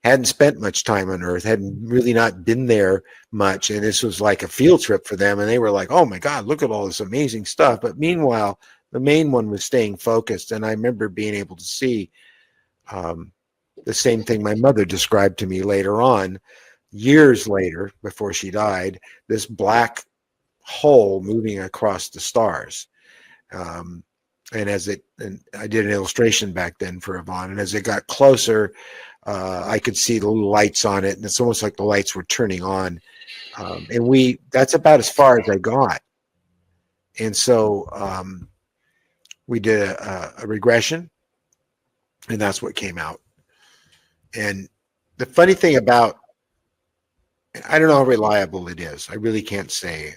hadn't spent much time on Earth, hadn't really not been there much, and this was like a field trip for them, and they were like, oh my God, look at all this amazing stuff. But meanwhile, the main one was staying focused, and I remember being able to see the same thing my mother described to me later on, years later, before she died, this black hole moving across the stars. And I did an illustration back then for Yvonne, and as it got closer, I could see the little lights on it, and it's almost like the lights were turning on. And that's about as far as I got. And so we did a regression, and that's what came out. And the funny thing about, I don't know how reliable it is. I really can't say.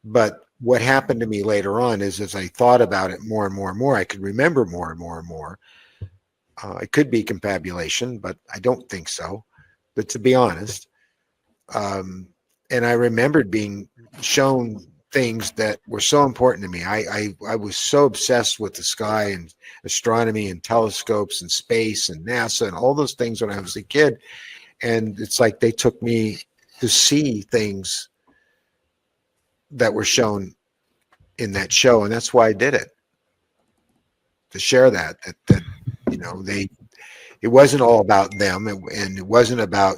But what happened to me later on is, as I thought about it more and more and more, I could remember more and more and more. It could be confabulation, but I don't think so. But to be honest, and I remembered being shown things that were so important to me. I was so obsessed with the sky and astronomy and telescopes and space and NASA and all those things when I was a kid. And it's like they took me to see things that were shown in that show, and that's why I did it, to share that you know, it wasn't all about them, and it wasn't about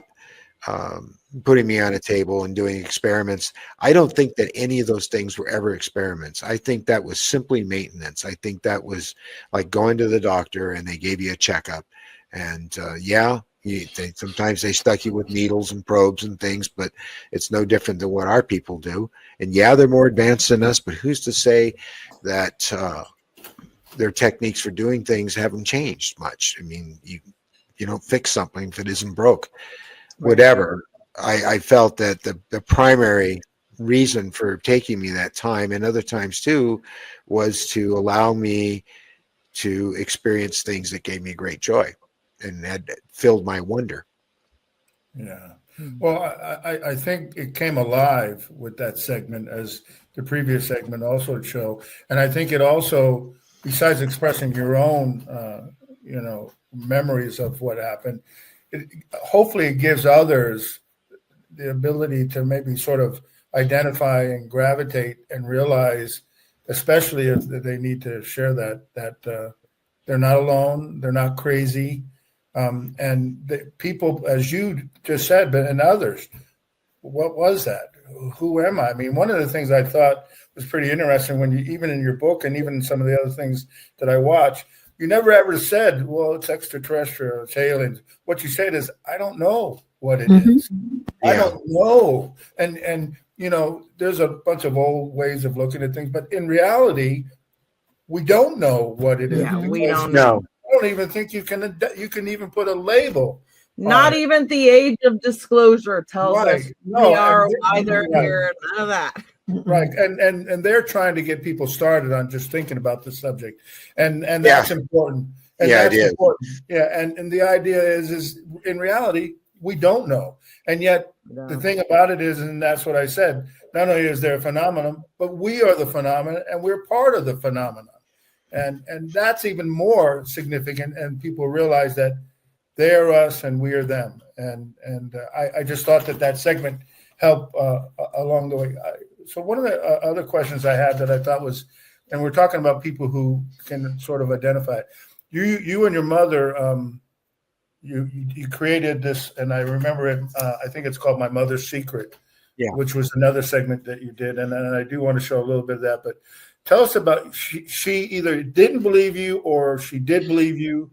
putting me on a table and doing experiments. I don't think that any of those things were ever experiments. I think that was simply maintenance. I think that was like going to the doctor and they gave you a checkup, and sometimes they stuck you with needles and probes and things, but it's no different than what our people do. And yeah, they're more advanced than us, but who's to say that their techniques for doing things haven't changed much? I mean, you don't fix something if it isn't broke. Whatever. I felt that the primary reason for taking me that time, and other times too, was to allow me to experience things that gave me great joy and had filled my wonder. Yeah. Well, I think it came alive with that segment, as the previous segment also showed. And I think it also, besides expressing your own, memories of what happened, hopefully it gives others the ability to maybe sort of identify and gravitate and realize, especially if they need to share that they're not alone, they're not crazy. And the people, as you just said, but and others, what was that? Who am I? I mean, one of the things I thought was pretty interesting when you, even in your book and even some of the other things that I watch, you never ever said, well, it's extraterrestrial, it's aliens. What you said is, I don't know what it is. I don't know. And there's a bunch of old ways of looking at things, but in reality, we don't know what it is. Yeah, we don't know. No. I don't even think you can even put a label. Not even the age of disclosure tells us who they are, why they're here, none of that. Right, and they're trying to get people started on just thinking about the subject, and that's important. And yeah, that's it is. important. Yeah, and the idea is in reality we don't know, and yet the thing about it is, and that's what I said. Not only is there a phenomenon, but we are the phenomenon, and we're part of the phenomenon, and that's even more significant. And people realize that they are us and we are them, and I just thought that segment helped along the way. So one of the other questions I had that I thought was, and we're talking about people who can sort of identify it. You and your mother, you created this, and I remember it. I think it's called My Mother's Secret, which was another segment that you did, and I do want to show a little bit of that. But tell us about she either didn't believe you, or she did believe you,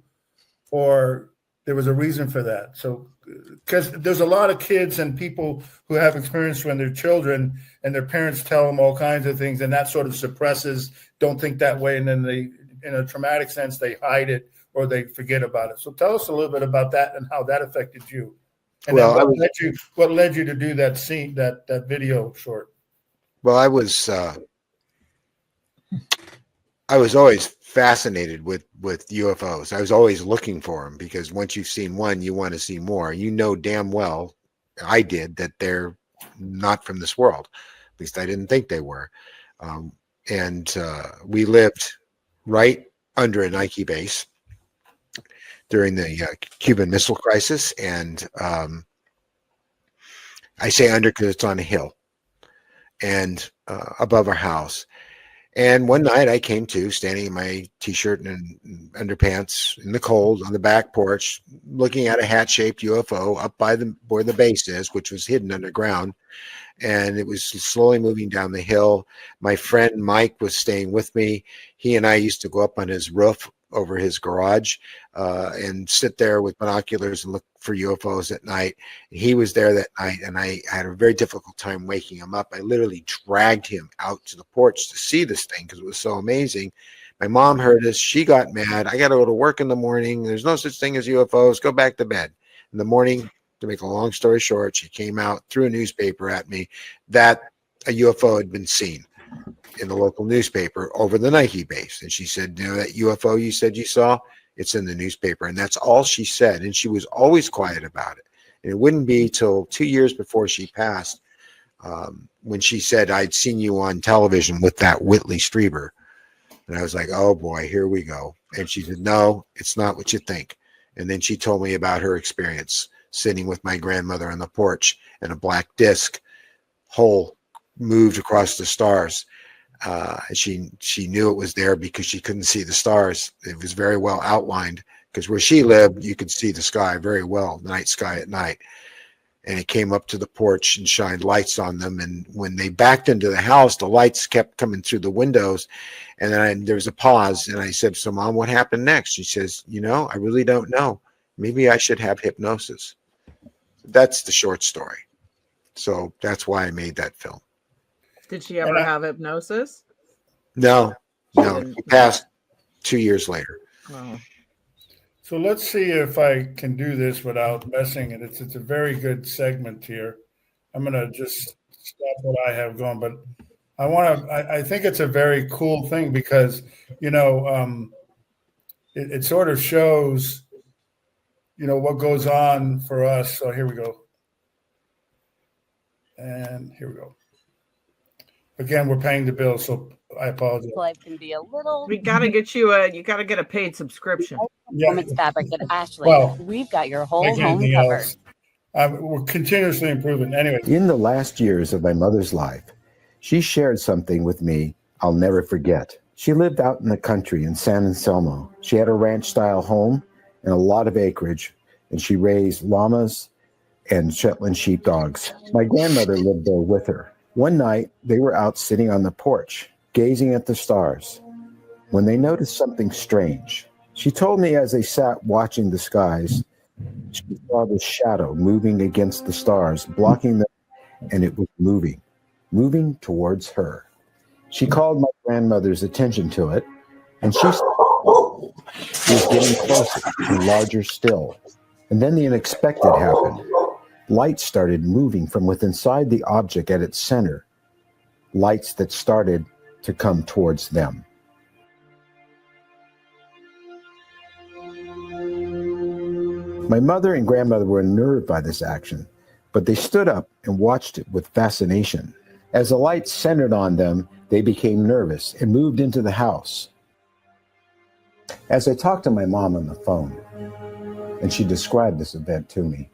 or there was a reason for that. So, because there's a lot of kids and people who have experience when they're children and their parents tell them all kinds of things, and that sort of suppresses, don't think that way, and then they, in a traumatic sense, they hide it or they forget about it. So tell us a little bit about that and how that affected you. And well, what led you to do that scene, that video short? Well, I was always fascinated with UFOs. I was always looking for them, because once you've seen one, you want to see more. You know damn well, I did, that they're not from this world. At least I didn't think they were. We lived right under a Nike base during the Cuban Missile Crisis, and I say under because it's on a hill and above our house. And one night I came to, standing in my t-shirt and underpants in the cold on the back porch, looking at a hat-shaped UFO up by where the base is, which was hidden underground. And it was slowly moving down the hill. My friend Mike was staying with me. He and I used to go up on his roof over his garage and sit there with binoculars and look for UFOs at night. And he was there that night, and I had a very difficult time waking him up. I literally dragged him out to the porch to see this thing because it was so amazing. My mom heard us. She got mad. I got to go to work in the morning. There's no such thing as UFOs. Go back to bed. In the morning, to make a long story short, she came out, threw a newspaper at me that a UFO had been seen in the local newspaper over the Nike base. And she said, that UFO you said you saw, it's in the newspaper. And that's all she said. And she was always quiet about it. And it wouldn't be till 2 years before she passed when she said, I'd seen you on television with that Whitley Strieber. And I was like, oh boy, here we go. And she said, no, it's not what you think. And then she told me about her experience sitting with my grandmother on the porch, and a black disc hole moved across the stars. She knew it was there because she couldn't see the stars. It was very well outlined, because where she lived, you could see the sky very well, the night sky at night. And it came up to the porch and shined lights on them. And when they backed into the house, the lights kept coming through the windows. And then there was a pause, and I said, so Mom, what happened next? She says, I really don't know. Maybe I should have hypnosis. That's the short story. So that's why I made that film. Did she ever have hypnosis? No. She passed 2 years later. Wow. So let's see if I can do this without messing it. It's a very good segment here. I'm going to just stop what I have going, but I think it's a very cool thing because, it sort of shows, what goes on for us. So here we go. And here we go. Again, we're paying the bill, so I apologize. Life can be a little. We got to get you you got to get a paid subscription. Performance fabric at Ashley. Well, we've got your whole like home anything covered. else, we're continuously improving. Anyway. In the last years of my mother's life, she shared something with me I'll never forget. She lived out in the country in San Anselmo. She had a ranch-style home and a lot of acreage, and she raised llamas and Shetland sheepdogs. My grandmother lived there with her. One night, they were out sitting on the porch, gazing at the stars, when they noticed something strange. She told me as they sat watching the skies, she saw this shadow moving against the stars, blocking them, and it was moving towards her. She called my grandmother's attention to it, and she was getting closer and larger still. And then the unexpected happened. Lights started moving from within inside the object at its center. Lights that started to come towards them. My mother and grandmother were unnerved by this action, but they stood up and watched it with fascination. As the lights centered on them, they became nervous and moved into the house. As I talked to my mom on the phone, and she described this event to me,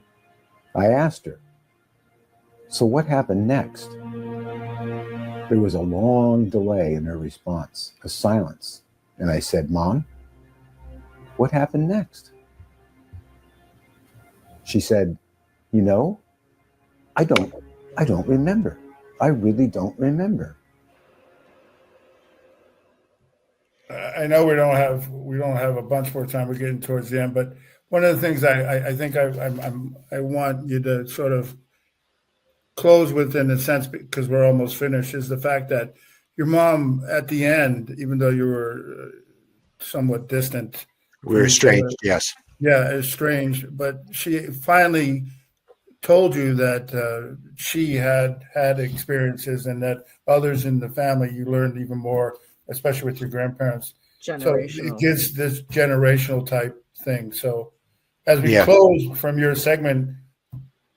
I asked her, so what happened next? There was a long delay in her response, a silence. And I said, Mom, what happened next? She said, I don't remember. I really don't remember. I know we don't have a bunch more time. We're getting towards the end, but one of the things I think I want you to sort of close with, in a sense, because we're almost finished, is the fact that your mom, at the end, even though you were somewhat distant, we were estranged, yes. Yeah, estranged, but she finally told you that she had experiences, and that others in the family, you learned even more, especially with your grandparents. So it gets this generational type thing. So as we close from your segment,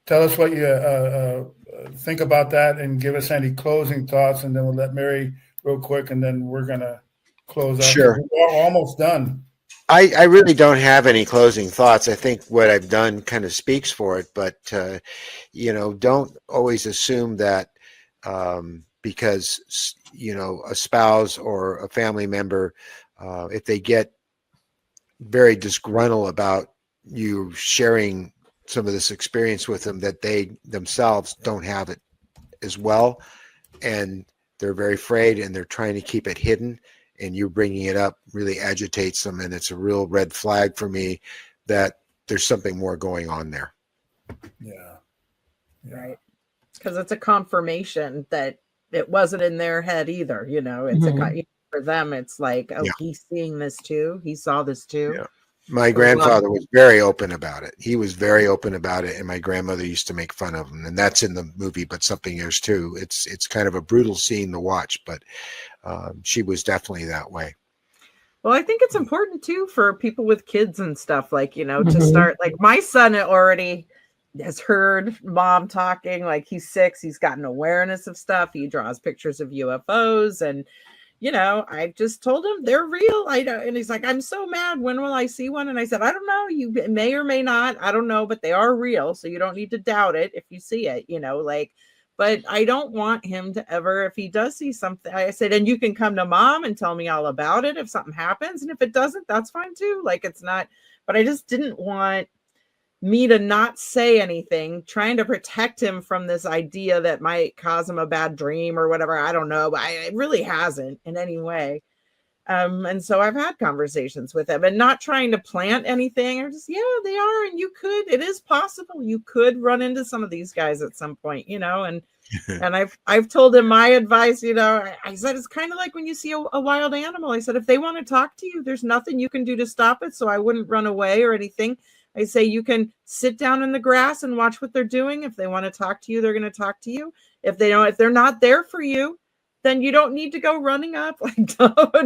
tell us what you think about that, and give us any closing thoughts, and then we'll let Mary real quick, and then we're going to close out. Sure. We're almost done. I really don't have any closing thoughts. I think what I've done kind of speaks for it, but, don't always assume that because, a spouse or a family member, if they get very disgruntled about you sharing some of this experience with them, that they themselves don't have it as well. And they're very afraid, and they're trying to keep it hidden. And you bringing it up really agitates them. And it's a real red flag for me that there's something more going on there. Yeah. Right. Because it's a confirmation that it wasn't in their head either. It's for them, it's like, he's seeing this too. He saw this too. Yeah. My grandfather was very open about it. He was very open about it. And my grandmother used to make fun of him. And that's in the movie, but something else too. It's kind of a brutal scene to watch, but she was definitely that way. Well, I think it's important too for people with kids and stuff, like, to start, like my son already has heard mom talking, like he's 6, he's got an awareness of stuff. He draws pictures of UFOs, and I just told him they're real. I know. And he's like, I'm so mad. When will I see one? And I said, I don't know. You may or may not. I don't know, but they are real. So you don't need to doubt it if you see it, but I don't want him to ever, if he does see something, I said, and you can come to mom and tell me all about it if something happens. And if it doesn't, that's fine too. Like, it's not, but I just didn't want me to not say anything, trying to protect him from this idea that might cause him a bad dream or whatever. I don't know, but it really hasn't in any way. And so I've had conversations with him, and not trying to plant anything, or just, they are. And it is possible you could run into some of these guys at some point, and I've told him my advice, I said, it's kind of like when you see a wild animal. I said, if they want to talk to you, there's nothing you can do to stop it. So I wouldn't run away or anything. I say, you can sit down in the grass and watch what they're doing. If they want to talk to you, they're going to talk to you. If they're not there for you, then you don't need to go running up. Like,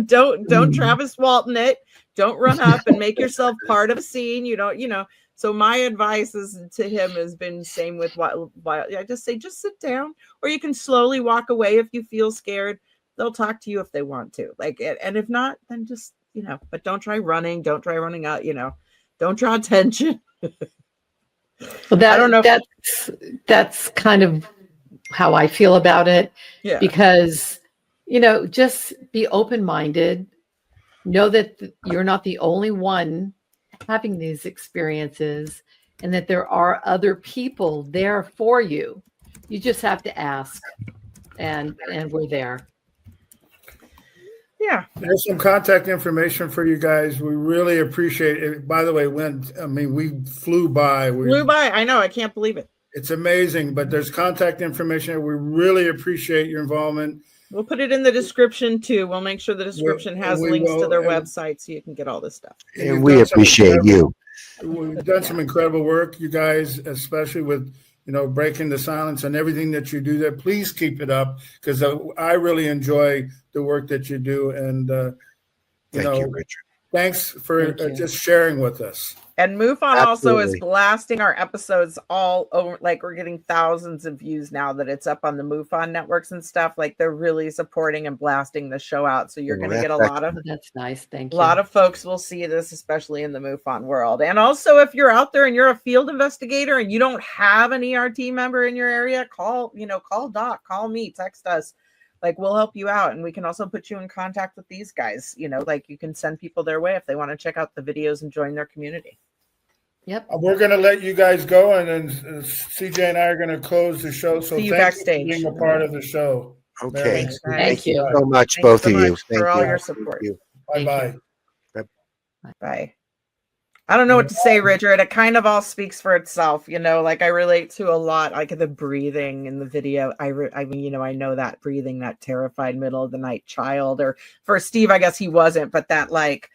don't Travis Walton it. Don't run up and make yourself part of a scene. So my advice to him has been same with what I just say, just sit down, or you can slowly walk away if you feel scared. They'll talk to you if they want to. And if not, then just, but don't try running. Don't try running out, Don't draw attention. Well, I don't know. That's kind of how I feel about it. Yeah. Because, just be open-minded. Know that you're not the only one having these experiences, and that there are other people there for you. You just have to ask, and we're there. Yeah. There's some contact information for you guys. We really appreciate it. By the way, we flew by. I know. I can't believe it. It's amazing, but there's contact information. We really appreciate your involvement. We'll put it in the description too. We'll make sure the description has links to their website so you can get all this stuff. And we appreciate you. We've done some incredible work, you guys, especially with breaking the silence and everything that you do there. Please keep it up, because I really enjoy the work that you do. And, Thank you, Richard. Thanks for just sharing with us. And MUFON also is blasting our episodes all over. Like, we're getting thousands of views now that it's up on the MUFON networks and stuff. Like, they're really supporting and blasting the show out. So you're going to get a lot of. That's nice. Thank you. A lot of folks will see this, especially in the MUFON world. And also, if you're out there and you're a field investigator and you don't have an ERT member in your area, call Doc, call me, text us. Like, we'll help you out. And we can also put you in contact with these guys. Like, you can send people their way if they want to check out the videos and join their community. Yep. We're going to let you guys go, and then CJ and I are going to close the show. So see you thanks backstage. for being a part of the show. Okay. Thank you so much, both of you. Thank you for all your support. Bye-bye. Bye. I don't know what to say, Richard. It kind of all speaks for itself, like I relate to a lot, like the breathing in the video. I know that breathing, that terrified middle of the night child, or for Steve, I guess he wasn't, but that, like,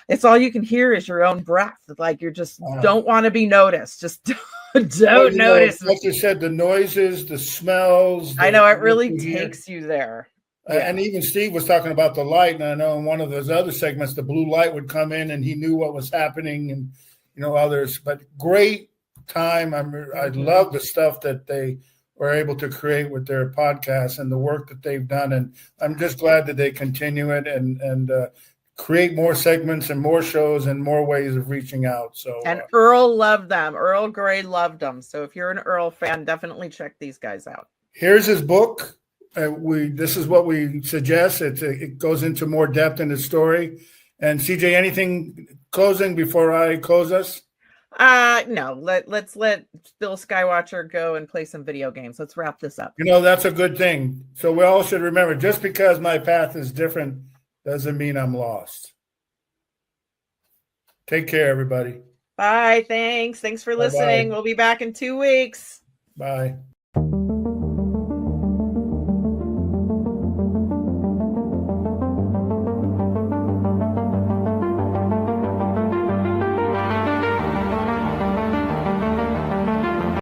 it's all you can hear is your own breath. Like, you're just don't want to be noticed. Just don't notice. Like you said, the noises, the smells. I know it really takes you there. And even Steve was talking about the light, and I know in one of those other segments, the blue light would come in, and he knew what was happening, and others. But great time. I love the stuff that they were able to create with their podcast and the work that they've done, and I'm just glad that they continue it and create more segments and more shows and more ways of reaching out. So and Earl loved them. Earl Grey loved them. So if you're an Earl fan, definitely check these guys out. Here's his book. This is what we suggest. It goes into more depth in the story. And CJ, anything closing before I close us? No. Let's let Bill Skywatcher go and play some video games. Let's wrap this up. That's a good thing. So we all should remember, just because my path is different doesn't mean I'm lost. Take care, everybody. Bye. Thanks for listening. Bye-bye. We'll be back in 2 weeks. Bye.